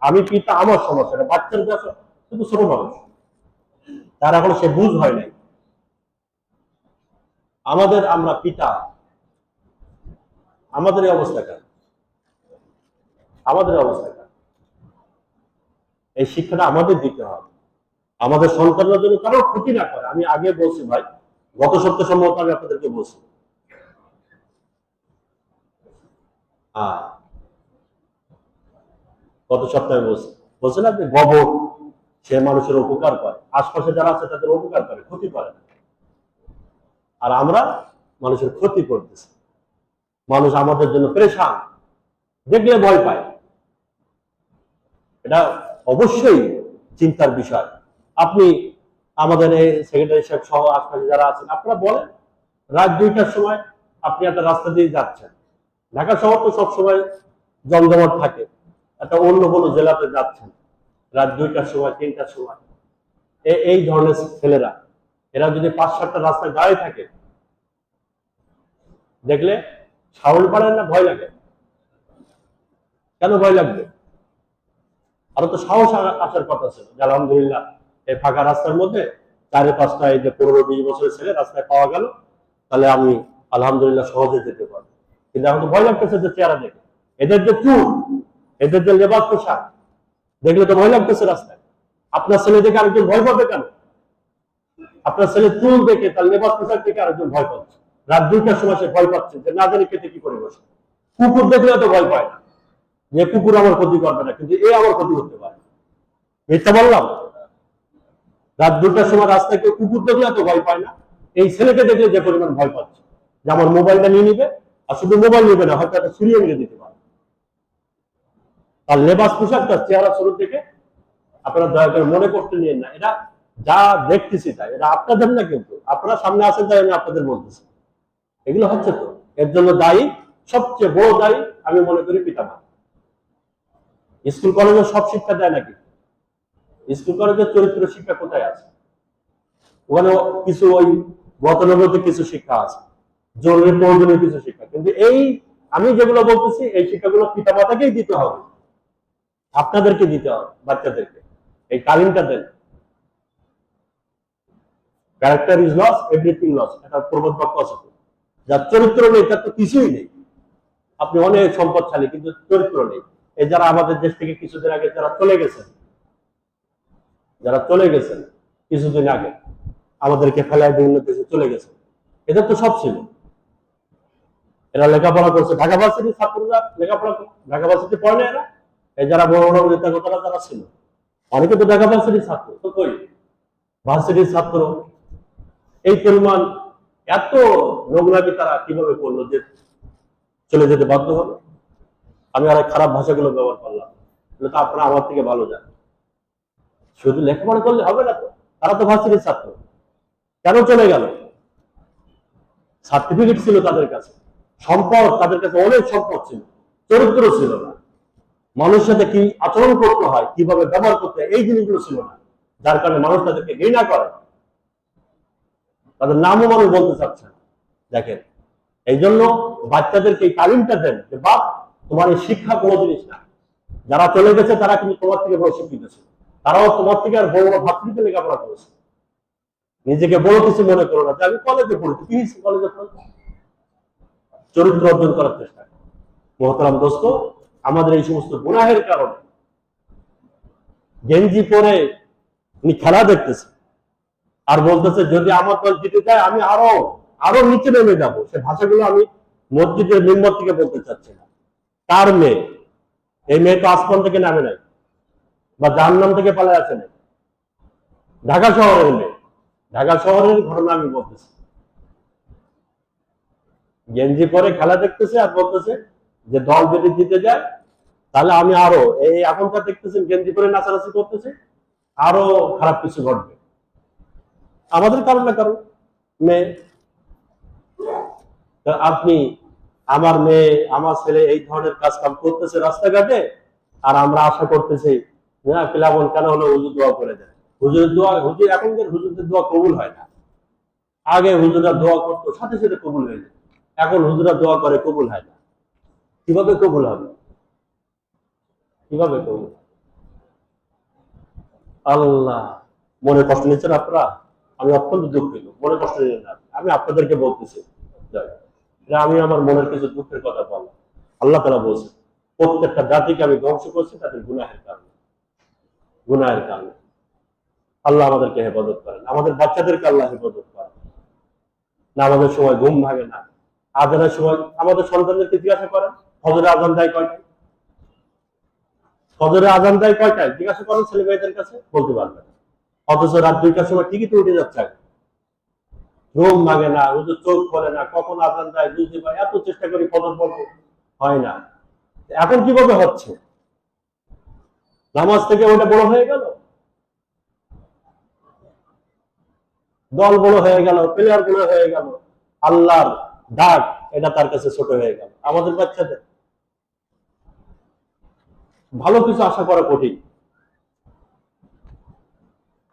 আমি পিতা, আমার সমস্যা, এটা বাচ্চার কাছে শুধু ছোট মানুষ, তার এখন সে বুঝ হয় নাই। আমাদের, আমরা পিতা, আমাদের এই অবস্থা কেন? আমাদের অবস্থা কেন? এই শিক্ষাটা আমাদের দিতে হবে, আমাদের সন্তানরা যেন কারো ক্ষতি না করে। আমি আগে বলছি ভাই, গত সপ্তাহ সম্ভবত আমি আপনাদেরকে বলছি, গত সপ্তাহে বলছেন আপনি, গোবর সে মানুষের উপকার করে, আশপাশে যারা আছে তাদের উপকার করে, ক্ষতি করে না। আর আমরা মানুষের ক্ষতি করতেছি, মানুষ আমাদের জন্য পরেশান, দেখলে ভয় পায়। এটা অবশ্যই চিন্তার বিষয়। আপনি আমাদের এই সেক্রেটারি সাহেব সহ আশপাশে যারা আছেন, আপনারা বলেন, রাত 2টার সময় আপনি একটা রাস্তা দিয়ে যাচ্ছেন, ঢাকা শহর তো সবসময় জমজমাট থাকে, একটা অন্য কোনো জেলাতে যাচ্ছেন, রাত 2টার সময়, 3টার সময়, এই ধরনের ছেলেরা, এরা যদি 5-7টা রাস্তায় দাঁড়িয়ে থাকে, দেখলে সাহস বাড়ে না, ভয় লাগে? কেন ভয় লাগবে? আরো তো সাহস আসার কথা ছিল যে আলহামদুলিল্লাহ এই ফাঁকা রাস্তার মধ্যে 4-5টা, এই যে 15-20 বছরের ছেলে রাস্তায় পাওয়া গেল, তাহলে আমি আলহামদুলিল্লাহ সহজে যেতে পারবো। কিন্তু এখন তো ভয় লাগতেছে যে চেহারা দেখে, এদের যে চুল, এদের যে লেবাস পোশাক দেখলে তো ভয় লাগতেছে রাস্তায়। আপনার ছেলে দেখে আরেকজন ভয় পাবে কেন? আপনার ছেলে চুল দেখে, তার লেবাস পোশাক দেখে আরেকজন ভয় পাচ্ছে, রাত 2টার সময় সে ভয় পাচ্ছে যে না জানি খেতে কি করে বসে। কুকুর দেখলে তো ভয় পায় না, যে কুকুর আমার ক্ষতি করবে না, কিন্তু এ আমার ক্ষতি করতে পারে। মিথ্যা বললাম? রাত 2টার সময় রাস্তায় কেউ কুকুর দেখলে এত ভয় পায় না, এই ছেলেকে দেখলে যে পরিমাণ ভয় পাচ্ছে যে আমার মোবাইলটা নিয়ে নিবে, আর শুধু মোবাইল নিবে না, হয়তো একটা ছুরিয়ে মেরে দিতে পারে। তার লেবাস পোশাক, তার চেহারা স্বরূপ দেখে আপনারা দয়া করে মনে করতে নিয়েন না, এটা যা দেখতেছি তাই, এটা আপনাদের না, কিন্তু আপনারা সামনে আছেন তাই আমি আপনাদের বলতেছি এগুলো হচ্ছে। তো এর জন্য দায়ী, সবচেয়ে বড় দায়ী আমি মনে করি পিতামাতা। স্কুল কলেজে সব শিক্ষা দেয় নাকি? স্কুল কলেজের চরিত্র শিক্ষা কোথায় আছে? ওখানে কিছু ওই গতানুগতিক কিছু শিক্ষা আছে, জরুরি প্রয়োজনীয় কিছু শিক্ষা, কিন্তু এই আমি যেগুলো বলতেছি এই শিক্ষাগুলো পিতামাতাকেই দিতে হবে, আপনাদেরকে দিতে হবে, বাচ্চাদেরকে এই তালিমটা দেন। Character is loss, everything loss, এটা প্রবাদ বাক্য আছে। যার চরিত্র নেই তার তো কিছুই নেই। আপনি অনেক সম্পদশালী কিন্তু চরিত্র নেই। এই যারা আমাদের দেশ থেকে কিছুদিন আগে যারা চলে গেছেন, কিছুদিন আগে আমাদেরকে ফেলায় বিভিন্ন দেশে চলে গেছে, এদের তো সব ছিল। এরা লেখাপড়া করছে, ঢাকা ভার্সিটির ছাত্ররা লেখাপড়া, ঢাকা ভার্সিটি পড়ে না এরা? এই যারা বড় বড় নেতা নেতারা যারা ছিল, অনেকে তো ঢাকা ভার্সিটির ছাত্র, তো কই ভার্সিটির ছাত্র এই পরিমাণ এত নোংরামি তারা কিভাবে করলো যে চলে যেতে বাধ্য হলো? আমি আর খারাপ ভাষাগুলো ব্যবহার করলাম, তো আপনারা আমার থেকে ভালো জানেন। শুধু লেখাপড়া করলে হবে না তো, তারা তো ভার্সিটির ছাত্র, কেন চলে গেল? সার্টিফিকেট ছিল তাদের কাছে, সম্পদ তাদের কাছে অনেক সম্পদ ছিল, চরিত্র ছিল না, মানুষের সাথে কি আচরণ করতে হয়, কিভাবে ব্যবহার করতে হয়, এই জিনিসগুলো ছিল না, যার কারণে মানুষ তাদেরকে ঘৃণা করে, তাদের নামও মানুষ বলতে চাচ্ছে না। দেখেন, এই জন্য বাচ্চাদেরকে এই তালিমটা দেন যে বাপ, তোমার এই শিক্ষা কোনো জিনিস না। যারা চলে গেছে তারা কিন্তু তোমার থেকে বড় শিক্ষিত ছিল, তারাও তোমার থেকে আর বড় বড় ভাতৃতে লেখাপড়া করেছে। নিজেকে বড় কিছু মনে করো না যে আমি কলেজে পড়েছি, কি কলেজে পড়েছি, চরিত্র অর্জন করার চেষ্টা। মহতারাম দোস্ত, আমাদের এই সমস্ত গুনাহের কারণে গেঞ্জি পরে উনি খেলা দেখতেছে আর বলতেছে যদি আমার দল জিতে যায় আমি আরো আরো নিচে নেমে যাব। সে ভাষাগুলো আমি মসজিদের মেম্বার থেকে বলতে চাচ্ছি না। তার মেয়ে, এই মেয়ে তো আসমান থেকে নামে নাই বা জাহান্নাম থেকে পালায় আসে নাই, ঢাকা শহরের মেয়ে, ঢাকা শহরের ঘটনা আমি বলতেছি। গেঞ্জি পরে খেলা দেখতেছে আর বলতেছে যে দল যদি জিতে যায় তাহলে আমি আরো এই এখনকার দেখতেছেন গেঞ্জি পরে নাচানাচি করতেছে, আরো খারাপ কিছু ঘটবে আমাদের কারণ না কারণ। মেয়ে, আপনি আমার মেয়ে আমার ছেলে এই ধরনের কাজ কাম করতেছে রাস্তাঘাটে, আর আমরা আশা করতেছি না প্লাবন কেন হলো হুজুর দোয়া করে দেয়। হুজুরের দোয়া, হুজুর এখনকার হুজুরদের দোয়া কবুল হয় না। আগে হুজুরা দোয়া করতো সাথে সাথে কবুল হয়ে যায়, এখন হুজুরা দোয়া করে কবুল হয় না। কিভাবে কবুল হবে? কিভাবে কবুল? আল্লাহ, মনে কষ্ট নিচ্ছেন আপনারা? আমি অত্যন্ত দুঃখিত, মনে কষ্ট নিলেন না, আমি আপনাদেরকে বলতেছি। আমি আমার মনের কিছু দুঃখের কথা বললাম। আল্লাহ তাআলা বলছেন প্রত্যেকটা জাতিকে আমি ধ্বংস করছি তাদের গুনাহের কারণে, গুনাহের কারণে। আল্লাহ আমাদেরকে হেফাজত করেন, আমাদের বাচ্চাদেরকে আল্লাহ হেফাজত করেন। না আমাদের সময় ঘুম ভাঙে না, আজানের সময় আমাদের সন্তানদেরকে জিজ্ঞাসা করেন ফজরে আজান দেয় কয়টায়, ফজরে আজান দেয় কয়টায়, জিজ্ঞাসা করেন ছেলে মেয়েদের কাছে, বলতে পারবেন। অথচ রাত 2টার সময় ঠিকই তো উঠে যাচ্ছে, ঘুম ভাঙে না, হুজুর চোখ খোলে না, কখন আজান দেয় বুঝতে পারে, এত চেষ্টা করি ফজর পড়বো, হয় না। এখন কিভাবে হচ্ছে? নামাজ থেকে ওটা বড় হয়ে গেল, দল বড় হয়ে গেল, প্লেয়ার বড় হয়ে গেল, আল্লাহর ডাক এটা তার কাছে ছোট হয়ে গেল। আমাদের বাচ্চাদের ভালো কিছু আশা করা কঠিন।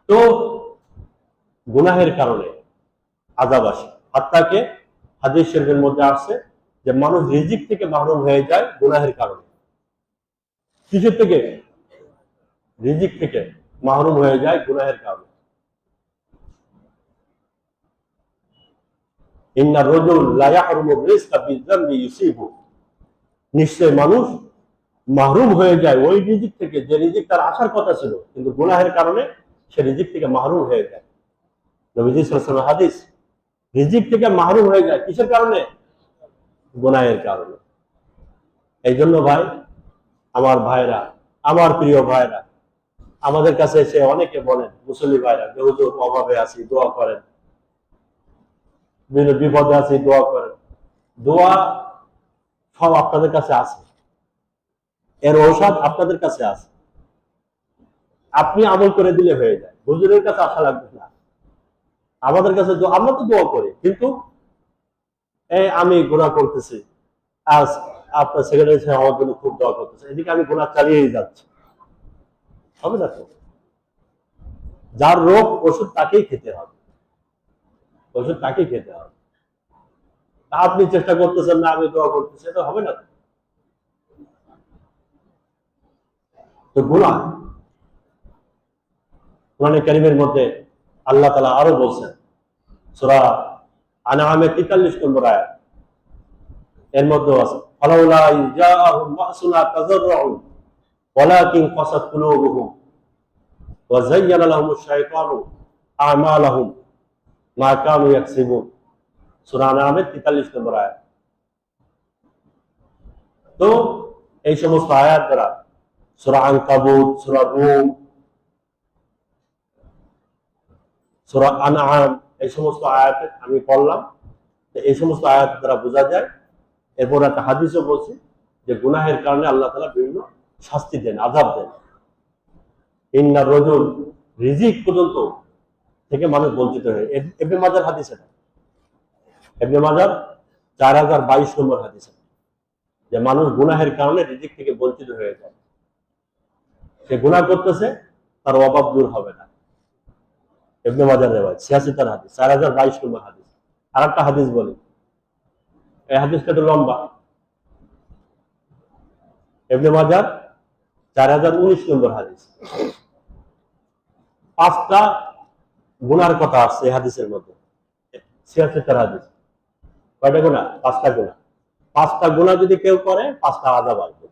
তো গুনাহের কারণে আযাব আসে, হাত্তাকে হাদিস শরীফের মধ্যে আসছে যে মানুষ রিজিক থেকে মাহরুম হয়ে যায় গুনাহের কারণে। কিসের থেকে? রিজিক থেকে মাহরুম হয়ে যায় গুনাহের কারণে। ইন্না রাজুল লা ইয়াহরুমু রিজকা বিযামবি ইউসিবু, নিশ্চয় মানুষ মাহরুম হয়ে যায় ওই রিজিক থেকে যে রিজিক তার আসার কথা ছিল, কিন্তু গুনাহের কারণে সে রিজিক থেকে মাহরুম হয়ে যায়। নবীজি সাল্লাল্লাহু আলাইহি ওয়াসাল্লাম হাদিস, রিজিক থেকে মাহরুম হয়ে যায় কিসের কারণে? গুনাহের কারণে। এই জন্য ভাই, আমার ভাইরা, আমার প্রিয় ভাইরা, আমাদের কাছে এসে অনেকে বলেন মুসল্লি ভাইরা যে হুজুর অভাবে আছি দোয়া করেন, বিভিন্ন বিপদে আছি দোয়া করেন। দোয়া সব আপনাদের কাছে আছে, এর ঔষধ আপনাদের কাছে আছে। আপনি আমল করে দিলে হয়ে যায়, হুজুরের কাছে আসা লাগবে না। আমাদের কাছে আমরা তো দোয়া করি, কিন্তু আমি গুনাহ করতেছি, আজ আপনার সেক্রেটারি সাহেব আমার জন্য খুব দোয়া করতেছে, এদিকে আমি গুনাহ চালিয়েই যাচ্ছি, হবে না তো? যার রোগ ওষুধ তাকেই খেতে হবে, ওষুধ তাকেই খেতে হবে। আপনি চেষ্টা করতেছেন না, আমি দোয়া করতেছি, এটা হবে না তো। গুনাহ কোরআনে কারীমের মধ্যে আল্লাহ তাআলা আরো বলছেন, সূরা আনআমের 43 নম্বর আয়াত, এর মধ্যে আছে ফালাউলা ইজাআহুম বাসুনা তাযাররু ওয়ালাকিন কাসাত কুলুবুহুম ওয়া যায়্যানা লাহুমুশ শাইতানু আমালাহুম মা কানু ইয়াকসিবুন। সূরা আনআমের 43 নম্বর আয়াত। তো এই সমস্ত আয়াত দ্বারা সূরা আনকাবুত, সূরা রুম, সূরা আনআম, এই সমস্ত আয়াত আমি পড়লাম, এই সমস্ত আয়াত দ্বারা বোঝা যায়। এরপর একটা হাদিসও বলছি যে গুনাহের কারণে আল্লাহ তাআলা বিভিন্ন শাস্তি দেন, আযাব দেন। ইন্না রাজুল রিজিক পর্যন্ত থেকে মানুষ বঞ্চিত হয়ে। ইবনে মাজার হাদিস এটা, ইবনে মাজার 4022 নম্বর হাদিস, যে মানুষ গুনাহের কারণে রিজিক থেকে বঞ্চিত হয়ে যায়। সে গুনাহ করতেছে, তার অভাব দূর হবে না। ইবনে মাজার রিওয়ায়াত 86 হাদিস, 4022 নম্বর হাদিস। আরেকটা হাদিস বলি, এই হাদিসটা একটু লম্বা। ইবনে মাজার 4019 নম্বর হাদিস। 5টা গুনার কথা আছে এই হাদিসের মধ্যে। 76 হাদিস। কয়টা গুনাহ? 5টা গুনাহ। 5টা গুনাহ যদি কেউ করে 5টা আযাব আসবে।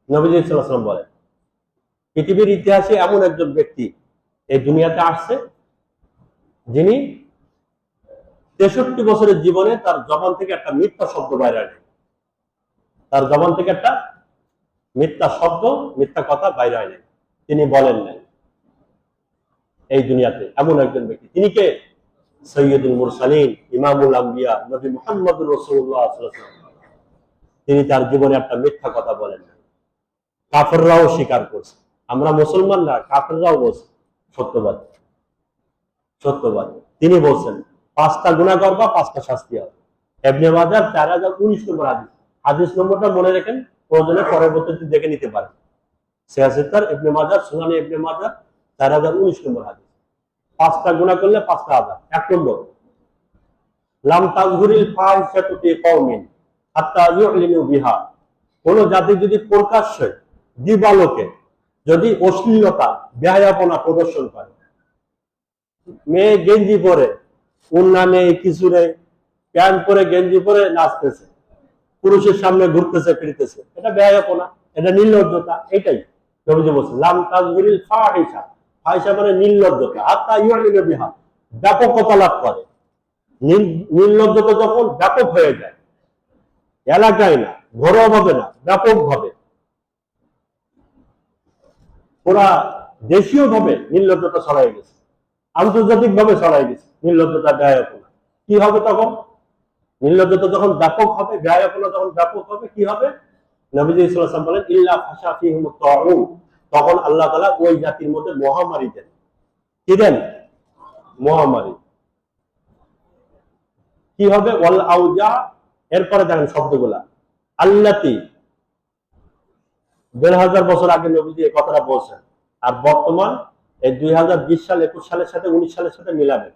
নবীজি সাল্লাল্লাহু আলাইহি ওয়াসাল্লাম বলেন, পৃথিবীর ইতিহাসে এমন একজন ব্যক্তি এই দুনিয়াতে আসছে, যিনি 63 বছরের জীবনে তার জবান থেকে একটা মিথ্যা শব্দ বাইরে আনে। তার জবান থেকে একটা মিথ্যা শব্দ, মিথ্যা কথা বাইরে আনে, তিনি বলেন নাই। এই দুনিয়াতে এমন একজন ব্যক্তি, তিনি কে? সৈয়দুল মুরসালিন, ইমামুল আম্বিয়া, নবী মুহাম্মদুর রাসূলুল্লাহ সাল্লাল্লাহু আলাইহি ওয়াসাল্লাম। তিনি তার জীবনে একটা মিথ্যা কথা বলেন নাই। কাফেররাও স্বীকার করছে, আমরা মুসলমানরা, কাফেররাও বলছে সত্যবাদ, সত্যবাদ। তিনি বলছেন 5টা গুনাহ করবা, 5টা শাস্তি হবে। ইবনে মাজাহ 4019 নম্বর হাদিস। হাদিস নম্বরটা মনে রাখেন, প্রয়োজনে পরবর্তীতে দেখে নিতে পারেন। 76 ইবনে মাজাহ, সুনানে ইবনে মাজাহ 4019 নম্বর হাদিস। 5টা গুনাহ করলে 5টা আযাব। 1 নম্বর, লাম তাযহুরিল ফাহিশাতু ফি কওমিন হাত্তা ইউলিনু বিহা। কোন জাতি যদি প্রকাশ্যে দিবালোকে যদি অশ্লীলতা, বেহায়াপনা প্রদর্শন করে, মেয়ে গেঞ্জি পরে, উন্না নেই, কিছু নেই, প্যান্ট পরে গেঞ্জি পরে নাচতেছে, পুরুষের সামনে ঘুরতেছে ফিরতেছে, এটা বেহায়াপনা, এটা নির্লজ্জতা। এটাই নবীজি বলছেন, লাম তাযহুরিল ফাহিশা, ফাহিশা মানে নির্লজ্জতা, হাত্তা ইউলিনু বিহা, ব্যাপকতা লাভ করে। নির্লজ্জতা যখন ব্যাপক হয়ে যায়, এলাকায় না, ঘরোয়া ভাবে না, ব্যাপক ভাবে, পুরা দেশীয় ভাবে নির্লজ্জতা ছড়াই গেছে, আন্তর্জাতিক ভাবে ছড়াই গেছে নির্লজ্জতা, ব্যয়াপনা। কি হবে তখন? নির্লজ্জতা যখন ব্যাপক হবে, ব্যয়াপনা যখন ব্যাপক হবে, কি হবে? নবীজি সাল্লাল্লাহু আলাইহি ওয়াসাল্লাম বলেন, ইল্লা ফাশা ফীহিমুত তাউন, তখন আল্লাহ তাআলা ওই জাতির মধ্যে মহামারী দেন। কি দেন? মহামারী। কি হবে? ওয়াল আউজা, এরপরে দেখেন শব্দগুলা, আল্লাতি, 1500 বছর আগে নবীজি এই কথাটা বলছেন, আর বর্তমান এই 2020 সাল, 21 সালের সাথে 19 সালের সাথে মিলাবে।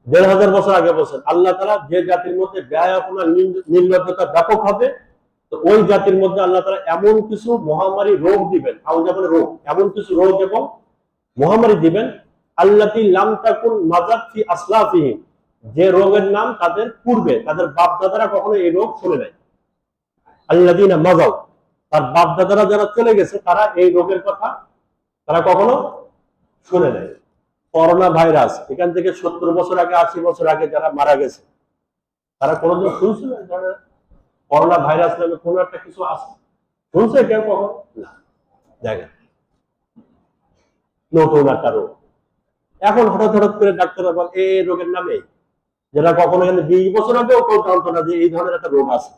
1500 বছর আগে বলছেন, আল্লাহ তাআলা যে জাতির মধ্যে ব্যয়াপনা, নির্লজ্জতা ব্যাপক হবে, তো ওই জাতির মধ্যে আল্লাহ তাআলা এমন কিছু মহামারী রোগ দিবেন, আউজা মানে রোগ, এমন কিছু রোগ এবং মহামারী দিবেন, আল্লাতি লাম তাকুন মাযাত ফি আসলাফিহিম, যে রোগের নাম তাদের পূর্বে, তাদের বাপ দাদারা কখনো এই রোগ শুনে নাই। আল্লাযীনা মাযাউ, তার বাপ দাদারা যারা চলে গেছে, তারা এই রোগের কথা তারা কখনো শুনে নাই। করোনা ভাইরাস, এখান থেকে 70 বছর আগে, 80 বছর আগে যারা মারা গেছে, তারা কোনোদিন শুনছিল করোনা ভাইরাস নামে কোনো একটা কিছু আছে? শুনছে কেউ কখনো? না। দেখেন, নতুন একটা রোগ এখন হঠাৎ হঠাৎ করে ডাক্তাররা বলে এই রোগের নামে, যেটা কখনো 20 বছর আগেও কেউ জানতো না যে এই ধরনের একটা রোগ আছে।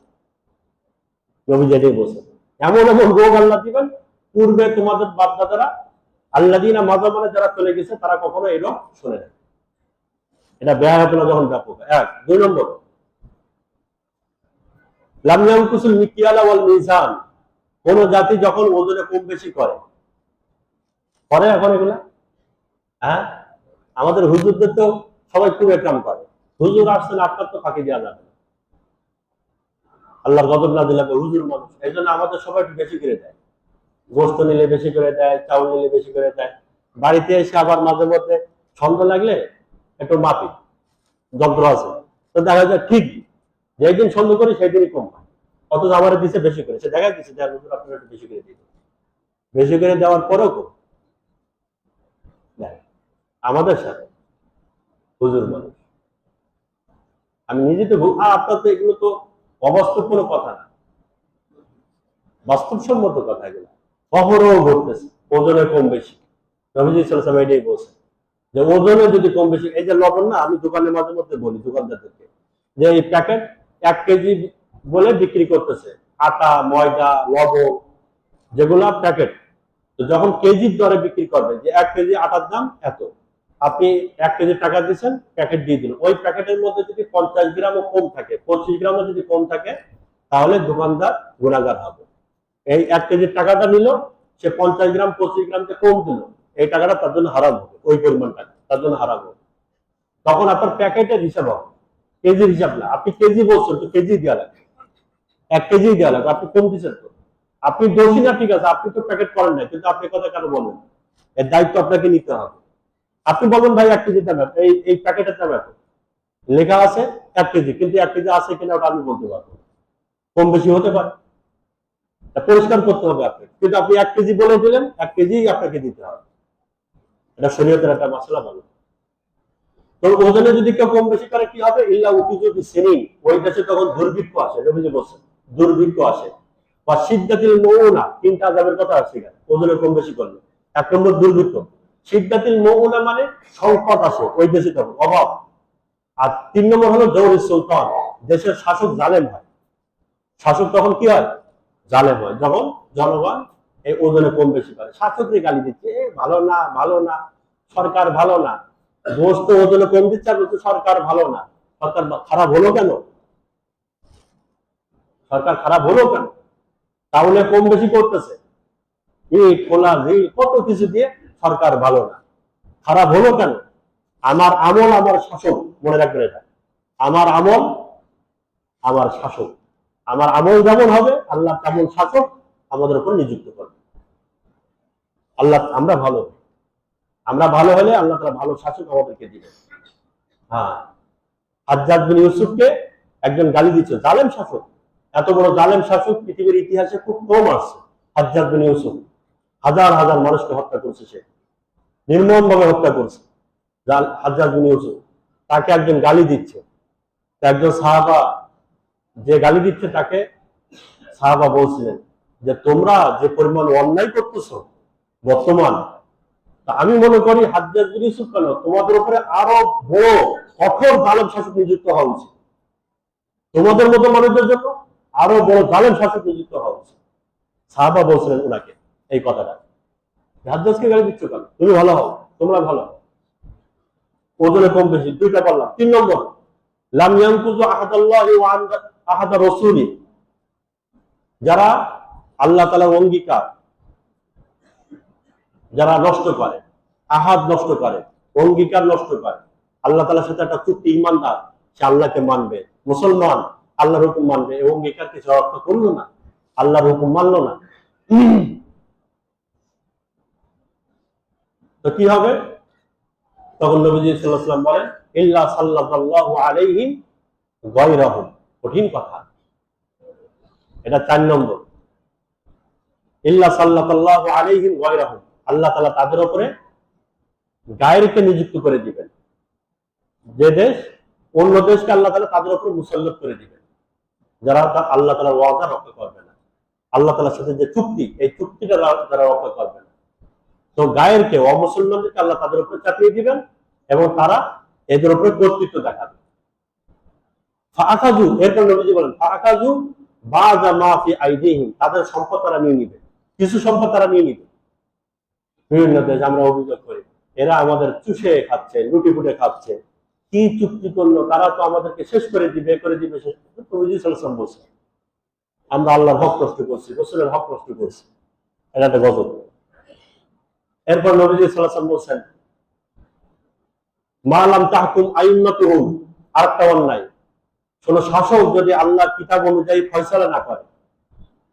নবীজি এটাই বলছেন, এমন এমন রোগ আল্লাহ দিবেন পূর্বে তোমাদের বাপ-দাদারা আল্লাযীনা মাযা মানে যারা চলে গেছে তারা কখনো এরকম শুনে না। এটা বেহায়াপনা যখন ব্যাপক। এক। দুই নম্বর, লাম ইয়ানকুসুল মিকিয়ালা ওয়াল মিজান, কোন জাতি যখন ওজনে কম বেশি করে এখন এগুলা, হ্যাঁ, আমাদের হুজুরদের তো সবাই খুব একরাম করে। হুজুর আসছেন, আপনার তো ফাঁকি দেওয়া যাবে না, আল্লাহর গজব না দিলে হুজুর মানুষ, এই জন্য আমাদের সবাই একটু বেশি করে দেয়। গোস্ত নিলে বেশি করে দেয়, চাউল নিলে বেশি করে দেয়। বাড়িতে এসে আবার মাঝে মধ্যে ছন্দ লাগলে একটু মাপি, যন্ত্র আছে, তো দেখা যায় ঠিক যেদিন ছন্দ করি সেই দিনই কম হয়, অথচ আমার দিচ্ছে বেশি করে। সে দেখা দিচ্ছে যে হুজুর আপনার একটু বেশি করে দিন, বেশি করে দেওয়ার পরেও কম। আমাদের সাথে হুজুর মানুষ, আমি নিজে তো আপনার তো এগুলো তো অবাস্তব কোনো কথা না, বাস্তবসম্মত কথা এগুলো অহরহ ঘটতেছে। ওজনে কম বেশি, নবীজি সাল্লাল্লাহু আলাইহি ওয়াসাল্লাম এটাই বলছেন যে ওজনে যদি কম বেশি, এই যে লবণ না, আমি দোকানে মাঝে মধ্যে বলি দোকানদারদেরকে যে এই প্যাকেট 1 কেজি বলে বিক্রি করতেছে, আটা, ময়দা, লবণ যেগুলা প্যাকেট, তো যখন কেজির দরে বিক্রি করবে যে 1 কেজি আটার দাম এত, আপনি 1 কেজি টাকা দিচ্ছেন, প্যাকেট দিয়ে দিন, ওই প্যাকেটের মধ্যে যদি 50 গ্রামও কম থাকে, 25 গ্রামও যদি কম থাকে, তাহলে দোকানদার গুনাহগার হবে। এই 1 কেজির টাকাটা নিল, সে 50 গ্রাম 25 গ্রামকে কম দিল, এই টাকাটা তার জন্য হারাম হবে, ওই পরিমাণ টাকা তার জন্য হারাম হবে। তখন আপনার প্যাকেটের হিসাব হবে, কেজির হিসাব না। আপনি কেজি বলছেন তো কেজি দেওয়া লাগবে, 1 কেজি দেওয়া লাগবে, আপনি কম দিচ্ছেন তো। আপনি দোষী না, ঠিক আছে, আপনি তো প্যাকেট করেন না, কিন্তু আপনি কথা কেন বলেন? এর দায়িত্ব আপনাকে নিতে হবে। আপনি বলবেন ভাই 1 কেজি দাম এত, এই প্যাকেটের দাম এত, লেখা আছে 1 কেজি, কিন্তু 1 কেজি আছে কিনা ওটা আমি বলতে পারবো, কম বেশি হতে পারে, পরিষ্কার করতে হবে আপনি। কিন্তু আপনি 1 কেজি বলে দিলেন, 1 কেজি আপনাকে দিতে হবে, এটা শরীয়তের একটা মাসলা বলে। তো ওজনে যদি কেউ কম বেশি করে কি হবে? ইল্লা উকিজুবি সিনিন, ওই দেশে তখন দুর্ভিক্ষ আসে, নবীজি বলছেন দুর্ভিক্ষ আসে। বা সিদ্দাতিল মউনা, 3টা আযাবের কথা আছে এখানে ওজনে কম বেশি করলে। 1 নম্বর দুর্ভিক্ষ, সিদ্দাতিল মউনা মানে সংকট আসে ওই দেশে, তখন অভাব। আর 3 নম্বর হলো জওরিস সুলতান, দেশের শাসক জালেম হয়। শাসক তখন কি হয়? জালেম হয়, যখন জনগণ এই ওজনে কম বেশি করে। শাসককে গালি দিচ্ছে, ভালো না, ভালো না, সরকার ভালো না, গোস্ত ওজনে কম দিচ্ছে, আর বলছে সরকার ভালো না। সরকার খারাপ হলো কেন? সরকার খারাপ হলো কেন? তাহলে কম বেশি করতেছে, খোলা কত কিছু দিয়ে সরকার ভালো না, খারাপ হলো কেন? আমার আমল আমার শাসক, মনে রাখবেন এটা, আমার আমল আমার শাসক। আমার আমল যেমন হবে, আল্লাহ তেমন শাসক আমাদের উপর নিযুক্ত করবে। আল্লাহ, আমরা ভালো হলে আল্লাহ তাআলা ভালো শাসক আমাদেরকে দিবেন। হ্যাঁ, হাজ্জাজ বিন ইউসুফকে একজন গালি দিচ্ছে, জালেম শাসক, এত বড় জালেম শাসক পৃথিবীর ইতিহাসে খুব কম আছে। হাজ্জাজ বিন ইউসুফ হাজার হাজার মানুষকে হত্যা করছে, সে নির্মম ভাবে হত্যা করছে। হাজ্জাজ বিন ইউসুফ, তাকে একজন গালি দিচ্ছে, একজন সাহাবা, যে গালি দিচ্ছে তাকে সাহাবা বলছিলেন যে তোমরা যে পরিমাণ অন্যায় করতেছো বর্তমান, আমি মনে করি হাজ্জাজ বিন ইউসুফ কেন, তোমাদের উপরে আরো বড় কঠোর জালেম শাসক নিযুক্ত হওয়া উচিত, তোমাদের মতো মানুষদের জন্য আরো বড় জালেম শাসক নিযুক্ত হওয়া উচিত। সাহাবা বলছিলেন ওনাকে এই কথাটা, হাজ্জাজকে গালি দিচ্ছ কেন, তুমি ভালো হও, তোমরা ভালো হও। ওজনে কম বেশি 2টা বললাম। 3 নম্বর, লাম ইয়ানকুযু আহাদাল্লাহি ওয়া আহাদা রাসূলি, যারা আল্লাহ তাআলার অঙ্গীকার যারা নষ্ট করে, আহাদ নষ্ট করে, অঙ্গীকার নষ্ট করে, আল্লাহ তাআলার সাথে একটা চুক্তি, ইমানদার সে আল্লাহকে মানবে, মুসলমান আল্লাহর হুকুম মানবে, এই অঙ্গীকারকে সে রক্ষা করলো না, আল্লাহর হুকুম মানলো না, তো কি হবে? তখন নবীজি সাল্লাল্লাহু আলাইহি ওয়াসাল্লাম বলেন, ইল্লা সাল্লাল্লাহু আলাইহিম গায়রাহুম, কঠিন কথা এটা। 4 নম্বর, ইল্লা সাল্লাল্লাহু আলাইহিম গায়রাহুম, আল্লাহ তাআলা তাদের উপরে গায়রকে নিযুক্ত করে দিবেন। যে দেশ, অন্য দেশকে আল্লাহ তাআলা তাদের উপর মুসাল্লাত করে দিবেন, যারা আল্লাহ তাআলার ওয়াদা রক্ষা করবে না, আল্লাহ তাআলার সাথে যে চুক্তি, এই চুক্তিটা যারা রক্ষা করবে না, তো গায়েরকে, অমুসলমানদেরকে আল্লাহ তাদের উপরে চাপিয়ে দিবেন এবং তারা এদের উপরে কর্তৃত্ব দেখাবে। ফাআখাযু, এরপর নবীজি বলেন ফাআখাযু বাযা মা ফি আইদিহিম, তাদের সম্পদ তারা নিয়ে নিবে, কিছু সম্পদ তারা নিয়ে নিবে। বিভিন্ন দেশ আমরা অভিযোগ করি এরা আমাদের চুষে খাচ্ছে, লুটি ফুটে খাচ্ছে। কি চুক্তি করলো? তারা তো আমাদেরকে শেষ করে দিবে, শেষ বলছে আমরা আল্লাহর হক নষ্ট করছি, রসুলের হক নষ্ট করছি। এটা একটা গজব। এরপর নবীজি সাল্লাল্লাহু আলাইহি ওয়াসাল্লাম বলছেন মা লাম তাহকুম আইম্মাতুহুম, আরেকটা অন্যায়। কোন শাসক যদি আল্লাহর কিতাব অনুযায়ী ফয়সালা না করে,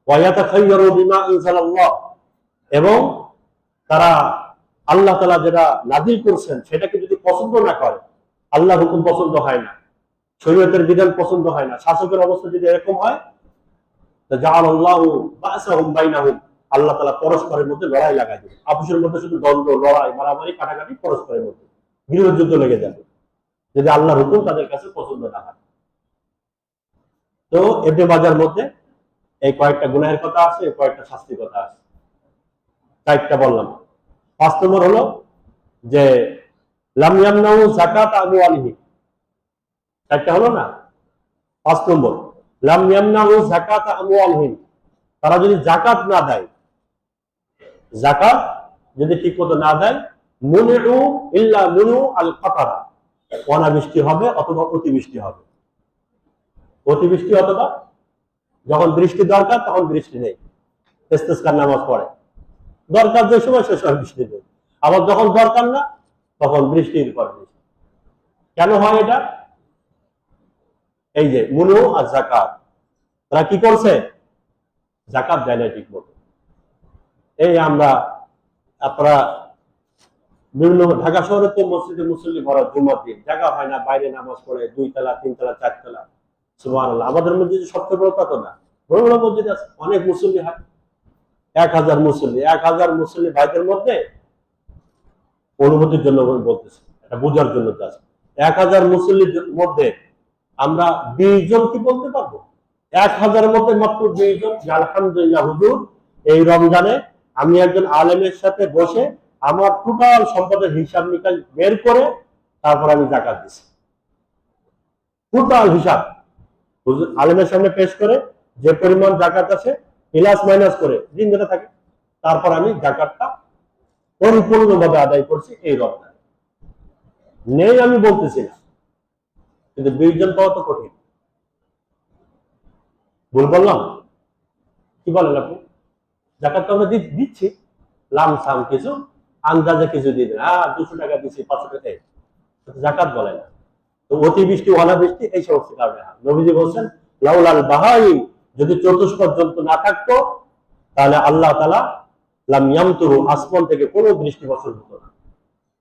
ওয়া ইয়াতাখায়্যারু বিমা আনজালাল্লাহ, এবং তারা আল্লাহ তাআলা যেটা নাযিল করেছেন সেটাকে যদি পছন্দ না করে, আল্লাহর হুকুম পছন্দ হয় না, শরীয়তের বিধান পছন্দ হয় না, শাসকের অবস্থা যদি এরকম হয়, জাআলাল্লাহু বা'সাহুম বাইনাহুম, আল্লাহ তাআলা পরস্পরের মধ্যে লড়াই লাগাই দেবে। আপুসের মধ্যে শুধু দ্বন্দ্ব, লড়াই, মারামারি, কাটাকাটি পরস্পরের মধ্যে গৃহযুদ্ধ লেগে যাবে যদি আল্লাহর হুকুম তাদের কাছে পছন্দ না হয়। তো ইবনে মাজার মধ্যে এই কয়েকটা গুনাহের কথা আছে, কয়েকটা শাস্তির কথা আছে। চারটা বললাম। 5 নম্বর হলো যে লাম ইয়ামনাউ যাকাত আমওয়ালিহিম। চারটা হলো না? 5 নম্বর লাম ইয়ামনাউ যাকাত আমওয়ালিহিম, তারা যদি যাকাত না দেয়, যাকাত যদি ঠিকমতো না দেয়, মুনউ ইল্লা মুনউ আল কাতারা, অনাবৃষ্টি হবে অথবা অতিবৃষ্টি হবে। অতিবৃষ্টি অথবা যখন বৃষ্টি দরকার তখন বৃষ্টি নেই, ইস্তিসকার নামাজ পড়ে, দরকার যে সময় সে সময় বৃষ্টি নেই, আবার যখন দরকার না তখন বৃষ্টির পর বৃষ্টি। কেন হয় এটা? এই যে মুনু আর যাকাত, তারা কি করছে? যাকাত দেয় না ঠিক মতো। এই আমরা আপনারা বিভিন্ন ঢাকা শহরে তো মসজিদে মুসল্লি ভরা, জুমার দিন জায়গা হয় না, বাইরে নামাজ পড়ে 2 তলা 3 তলা 4 তলা। সুবহানাল্লাহ। আমাদের মধ্যে যে সবচেয়ে বড় তা তো না, বড় বড় মসজিদ আছে, অনেক মুসল্লি হয়, 1000 মুসল্লি, 1000 মুসল্লি ভাইদের মধ্যে অনুভূতির জন্য বলতেছি, এটা বোঝার জন্য। 1000 মুসল্লির মধ্যে আমরা 20 জন কি বলতে পারবো? 1000 মধ্যে মাত্র 20 জন আলহামদুলিল্লাহ হুজুর এই রমজানে আমি একজন আলেমের সাথে বসে আমার টোটাল সম্পদের হিসাব নিকাশ বের করে তারপর আমি যাকাত দিছি। টোটাল হিসাব হুজুর আলেমের সামনে পেশ করে যে পরিমাণ যাকাত আছে প্লাস মাইনাস করে দিন যেটা থাকে, তারপর আমি যাকাতটা পরিপূর্ণভাবে আদায় করছি এই রমজানে। নেই আমি বলতেছি না, কিন্তু 20 জন পাওয়া তো কঠিন। ভুল বললাম? কি বলেন আপনি? যাকাত তো আমরা দিচ্ছি, লামসাম কিছু, আন্দাজে কিছু দিয়ে দেন, 200 টাকা দিচ্ছি, 500 টাকা, যাকাত বলে না। তো অতিবৃষ্টি, অনাবৃষ্টি এই সমস্ত কারণে। নবীজি বলছেন লাউলাল বাহাইম, যদি চতুষ্পদ জন্তু না থাকতো তাহলে আল্লাহ তাআলা লাম ইয়ামতুরু, আসমান থেকে কোনো বৃষ্টি বর্ষণ হতো না,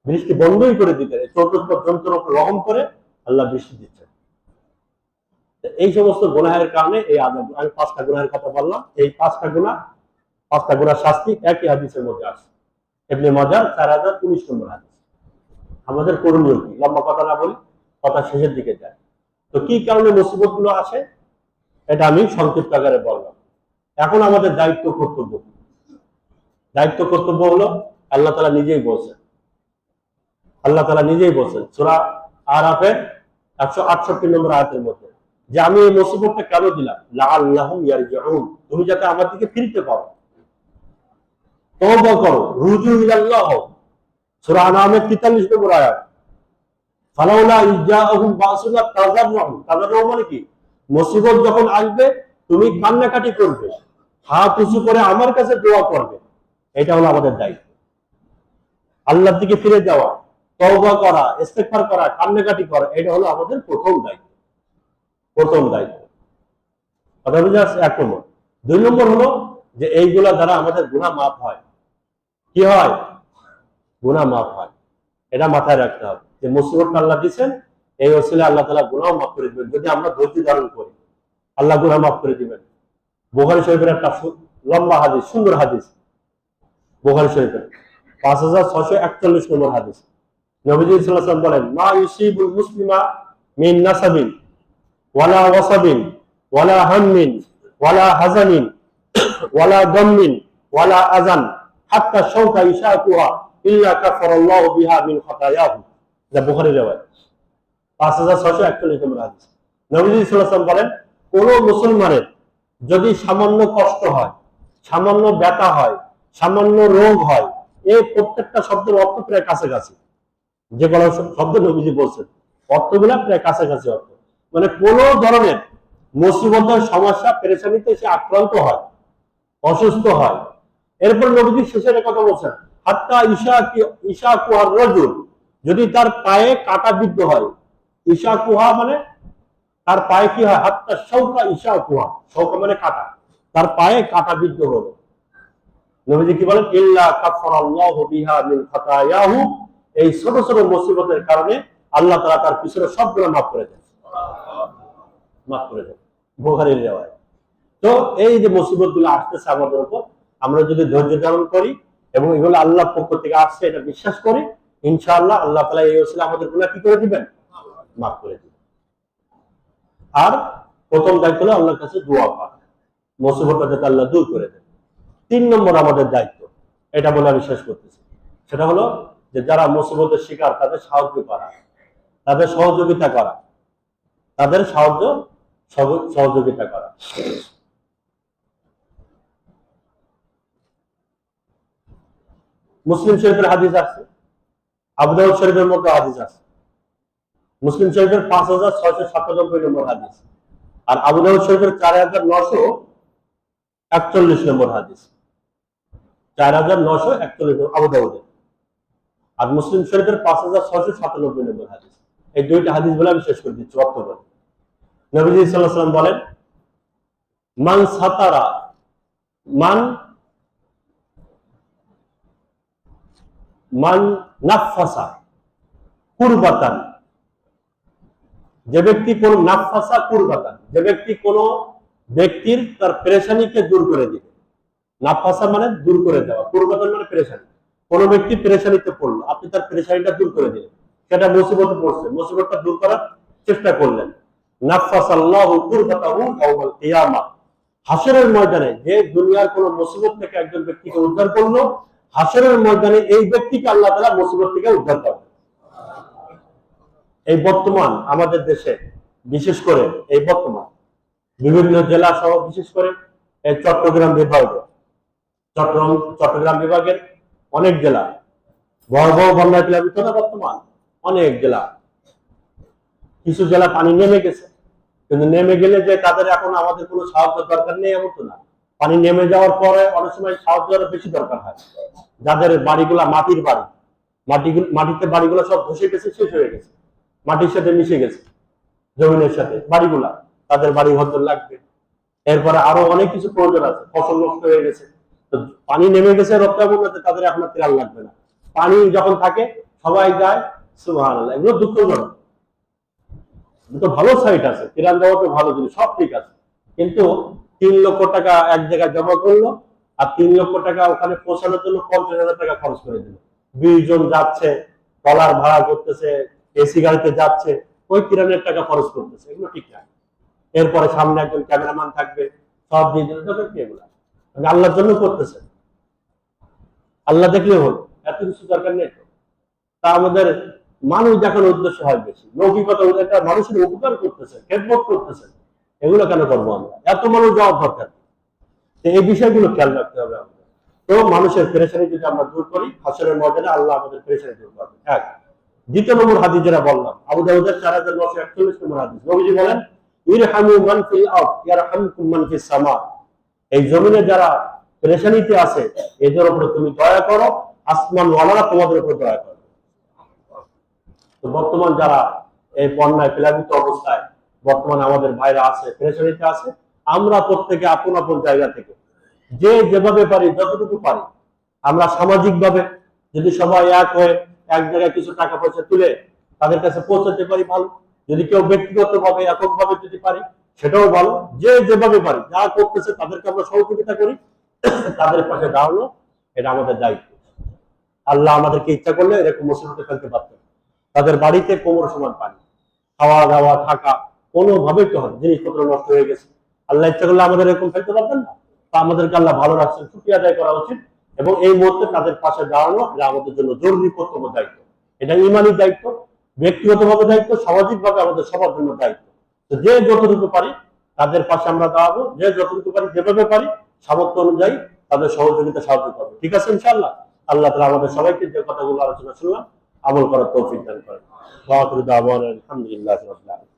বৃষ্টি বন্ধই করে দিতেন। চতুষ্পদ জন্তুর উপর রহম করে আল্লাহ বৃষ্টি দিচ্ছেন। এই সমস্ত গুনাহের কারণে এই আযাব। আমি 5টা গুনাহের কথা বললাম, এই 5টা গুনার শাস্তি একই হাদিসের মধ্যে আছে। ইবনে মাজাহ 4019 নম্বর হাদিস। আমাদের করণীয় কি? লম্বা কথা না বলি, কথা শেষের দিকে যায়। তো কি কারণে মুসিবত গুলো আসে এটা আমি সংক্ষিপ্ত আকারে বললাম। এখন আমাদের দায়িত্ব কর্তব্য হলো, আল্লাহ তাআলা নিজেই বলছেন সূরা আরাফের 168 নম্বর আয়াতের মধ্যে যে আমি এই মুসিবতটা কেন দিলাম, লাআল্লাহুম ইয়ারজিউন, তুমি যাতে আমার দিকে ফিরতে পারো, তওবা করো, রুজু ইলাল্লাহ। সূরা আনামের 43 নম্বর আয়াত, ফালাউলা ইজাআহুম বাসুনা তাযাররু মানে কি? মুসিবত যখন আসবে তুমি কান্নাকাটি করবে, হাত উঁচু করে আমার কাছে দোয়া করবে। এটা হলো আমাদের দায়িত্ব, আল্লাহর দিকে ফিরে যাওয়া, তওবা করা, ইস্তেগফার করা, কান্নাকাটি করা, এটা হলো আমাদের প্রথম দায়িত্ব। কথা বুঝে আসছে? 1 নম্বর। 2 নম্বর হলো যে এইগুলা দ্বারা আমাদের গুনাহ মাফ হয়। কি হয়? গুনাহ মাফ হয়। এটা মাথায় রাখতে হবে যে মুসিবতটা আল্লাহ দিচ্ছেন, এই ওসিলা আল্লাহ তাআলা গুনাহ মাফ করে দিবেন। যদি আমরা ধৈর্য ধারণ করি আল্লাহ গুনাহ মাফ করে দিবেন। বুখারী শরীফের একটা লম্বা হাদিস, সুন্দর হাদিস, বুখারী শরীফের 5641 নম্বর হাদিস। নবীজি সাল্লাল্লাহু আলাইহি ওয়াসাল্লাম বলেন মা ইউসিবুল মুসলিমা মিন নাসাবিন ওয়ালা ওয়াসাবিন ওয়ালা হাম্মিন ওয়ালা হাজানিন ওয়ালা গাম্মিন ওয়ালা আযান হাত্তা শাওকা ইশাকুহা ইল্লা কাফারাল্লাহু বিহা মিন খাতায়াহু। এটা বুখারীর riwayat 5641 নম্বর হাদিস। নবীজি সাল্লাল্লাহু আলাইহি ওয়াসাল্লাম বলেন কোন মুসলমানের যদি সামান্য কষ্ট হয়, সামান্য ব্যথা হয়, সামান্য রোগ হয়, এই প্রত্যেকটা শব্দের অর্থ প্রায় কাছাকাছি। যে কোনো শব্দ নবীজি বলছেন অর্থগুলা প্রায় কাছাকাছি অর্থ। মানে কোন ধরনের মুসিবতের সমস্যা পেরেশানিতে সে আক্রান্ত হয়, অসুস্থ হয়, এরপর নবীজি শেষের কথা বলছেন হাত্তা ঈশা কুহার রজুল, যদি তার পায়ে কাটা বিদ্ধ হয়। ঈশা কুহা মানে তার পায়ে কি হয়, হাত্তা শৌকা ঈশা কুহা, শৌকা মানে কাটা, তার পায়ে কাটা বিদ্ধ হলো। নবীজি কি বলেন, ইল্লা কাফারাল্লাহু বিহা মিন খাতায়াহু, এই ছোট ছোট মুসিবতের কারণে আল্লাহ তাআলা তার পিছনে সবগুলো মাফ করে দেন, মাফ করে দেন। বুখারীর রিওয়ায়াত। তো এই যে মুসিবতগুলো আসতেছে আমাদের উপর, আমরা যদি ধৈর্য ধারণ করি এবং এগুলো আল্লাহর পক্ষ থেকে আসছে এটা বিশ্বাস করি, ইনশাআল্লাহ আল্লাহ তাআলা এই ওসিলা আমাদের গুনাহ কি করে দিবেন, মাফ করে দিবেন। আর প্রথম দায়িত্ব হলো আল্লাহর কাছে দোয়া করা, মুসিবতটা যাতে আল্লাহ দূর করে দেন। 3 নম্বর আমাদের দায়িত্ব, এটা বলে আমি শেষ করতেছি, সেটা হলো যে যারা মুসিবতের শিকার তাদের সাহায্য করা, তাদের সহযোগিতা করা, তাদের সহযোগিতা করা। মুসলিম শরীফের হাদিস আছে, আবু দাউদ শরীফের মধ্যে হাদিস আছে। মুসলিম শরীফের 5697 নম্বর হাদিস, আর আবু দাউদ শরীফের 4941 নম্বর হাদিস, 4941 আবু দাউদের, আর মুসলিম শরীফের 5697 নম্বর হাদিস। এই দুইটা হাদিস বলে আমি শেষ করে দিচ্ছি অর্থ বলে। নবীজি সাল্লাল্লাহু আলাইহি ওয়াসাল্লাম বলেন, মান সাতারা মান নাফাসা কুরবাতান, যে ব্যক্তি কোন নাফাসা কুরবাতান, যে ব্যক্তি কোন ব্যক্তির তার পেরেশানিকে দূর করে দিবে। নাফাসা মানে দূর করে দেওয়া, কুরবাতান মানে পেরেশানি। কোন ব্যক্তি পেরেশানিতে পড়লো, আপনি তার পেরেশানিটা দূর করে দিলেন, সেটা মুসিবতে পড়ছে, মুসিবতটা দূর করার চেষ্টা করলেন। নাফাসাল্লাহু কুরবাতাহু ইয়াউমাল কিয়ামাহ, হাসরের ময়দানে যে দুনিয়ার কোন মুসিবত থেকে একজন ব্যক্তিকে উদ্ধার করলো, হাসরের ময়দানে এই ব্যক্তিকে আল্লাহ তাআলা মুসিবত থেকে উদ্ধার করবে। এই বর্তমান আমাদের দেশে, বিশেষ করে এই বর্তমান বিভিন্ন জেলা সহ বিশেষ করে এই চট্টগ্রাম বিভাগের অনেক জেলা ভয়াবহ বন্যায় প্লাবিত না। বর্তমান অনেক জেলা, কিছু জেলা পানি নেমে গেছে, কিন্তু নেমে গেলে যে তাদের এখন আমাদের কোনো সাহায্য দরকার নেই এমন তো না। পানি নেমে যাওয়ার পরে অনেক সময় সাহায্য আরো বেশি দরকার হয়। যাদের বাড়িগুলা মাটির বাড়ি, মাটিতে বাড়িগুলো সব ধসে গেছে, শেষ হয়ে গেছে, মাটির সাথে মিশে গেছে, জমিনের সাথে বাড়িগুলা, তাদের বাড়ি ঘর লাগবে। এরপরে আরো অনেক কিছু প্রয়োজন আছে, ফসল নষ্ট হয়ে গেছে, তো পানি নেমে গেছে রক্ষা করতে, তাদের এখন তেল লাগবে না। পানি যখন থাকে সবাই যায়, সুবহানাল্লাহ। এগুলো দুঃখজনক, তো ভালো সাইট আছে, তিরান দেওয়া তো ভালো জিনিস, সব ঠিক আছে, কিন্তু 3 লক্ষ টাকা এক জায়গায় জমা করলো আর 3 লক্ষ টাকা ওখানে পৌঁছানোর জন্য 50,000 টাকা খরচ করে দিল। 20 জন যাচ্ছে, ট্রলার ভাড়া করতেছে, এসি গাড়িতে যাচ্ছে, ওই তিরানের টাকা খরচ করতেছে, এগুলো ঠিক না। এরপরে সামনে একজন ক্যামেরাম্যান থাকবে, সব দিয়ে দিল, কি এগুলা আল্লাহর জন্য করতেছে, আল্লাহ দেখলে হলো, এত কিছু দরকার নেই তো। তা আমাদের মানুষ দেখানোর উদ্দেশ্য হয় বেশি, লৌকিকতা, একটা মানুষের উপকার করতেছে, খেদমত করতেছে, এগুলো কেন করবো আমরা? এত মানুষ যাওয়ার দরকার, এই বিষয়গুলো খেয়াল রাখতে হবে আমাদের। তো মানুষের পেরেশানি যদি আমরা দূর করি, হাসরের ময়দানে আল্লাহ আমাদের পেরেশানি দূর করবে। এক। দ্বিতীয় নম্বর হাদিস যেটা বললাম, আবু দাউদের 4941 নম্বর হাদিস, নবীজি বলেন, ইরহামু মান ফিল আরদ ইয়ারহামকুম মান ফিস সামা, এই জমিনে যারা পেরেশানিতে আছে এদের উপরে তুমি দয়া করো, আসমান ওয়ালারা তোমাদের উপর দয়া করো। তো বর্তমান যারা এই বন্যায় প্লাবিত অবস্থায় বর্তমান আমাদের ভাইরা আছে, পেরেশানিতে আছে, আমরা প্রত্যেকে আপন আপন জায়গা থেকে যে যেভাবে পারি, যতটুকু পারি, আমরা সামাজিক ভাবে যদি সবাই এক হয়ে এক জায়গায় কিছু টাকা পয়সা তুলে তাদের কাছে পৌঁছাতে পারি, ভালো। যদি কেউ ব্যক্তিগত ভাবে এককভাবে যদি পারি, সেটাও ভালো। যে যেভাবে পারি, যা করতেছে তাদেরকে আমরা সহযোগিতা করি, তাদের পাশে দাঁড়ানো এটা আমাদের দায়িত্ব। আল্লাহ আমাদেরকে ইচ্ছা করলে এরকম মুসিবতে ফেলতে পারতেন। তাদের বাড়িতে কোমর সমান পানি, খাওয়া দাওয়া থাকা কোনোভাবে তো হয়, জিনিসপত্র নষ্ট হয়ে গেছে, আল্লাহ ইচ্ছা করলে আমাদের এরকম ফেলতে পারতেন না। তা আমাদেরকে আল্লাহ ভালো রাখছেন, শুকরিয়া আদায় করা উচিত, এবং এই মুহূর্তে তাদের পাশে দাঁড়ানো এটা আমাদের জন্য জরুরি কর্তব্য, দায়িত্ব। এটা ইমানি দায়িত্ব, ব্যক্তিগতভাবে দায়িত্ব, সামাজিকভাবে আমাদের সবার জন্য দায়িত্ব। তো যে যতটুকু পারি তাদের পাশে আমরা দাঁড়াবো, যে যতটুকু পারি, যেভাবে পারি, সামর্থ্য অনুযায়ী তাদের সহযোগিতা সাহায্য করবো। ঠিক আছে ইনশাআল্লাহ। আল্লাহ তাআলা আমাদের সবাইকে যে কথাগুলো আলোচনা শুনলাম আমল করার তৌফিক দান করেন। ওয়া আখিরু দাওয়ানা আলহামদুলিল্লাহি রাব্বিল আলামিন।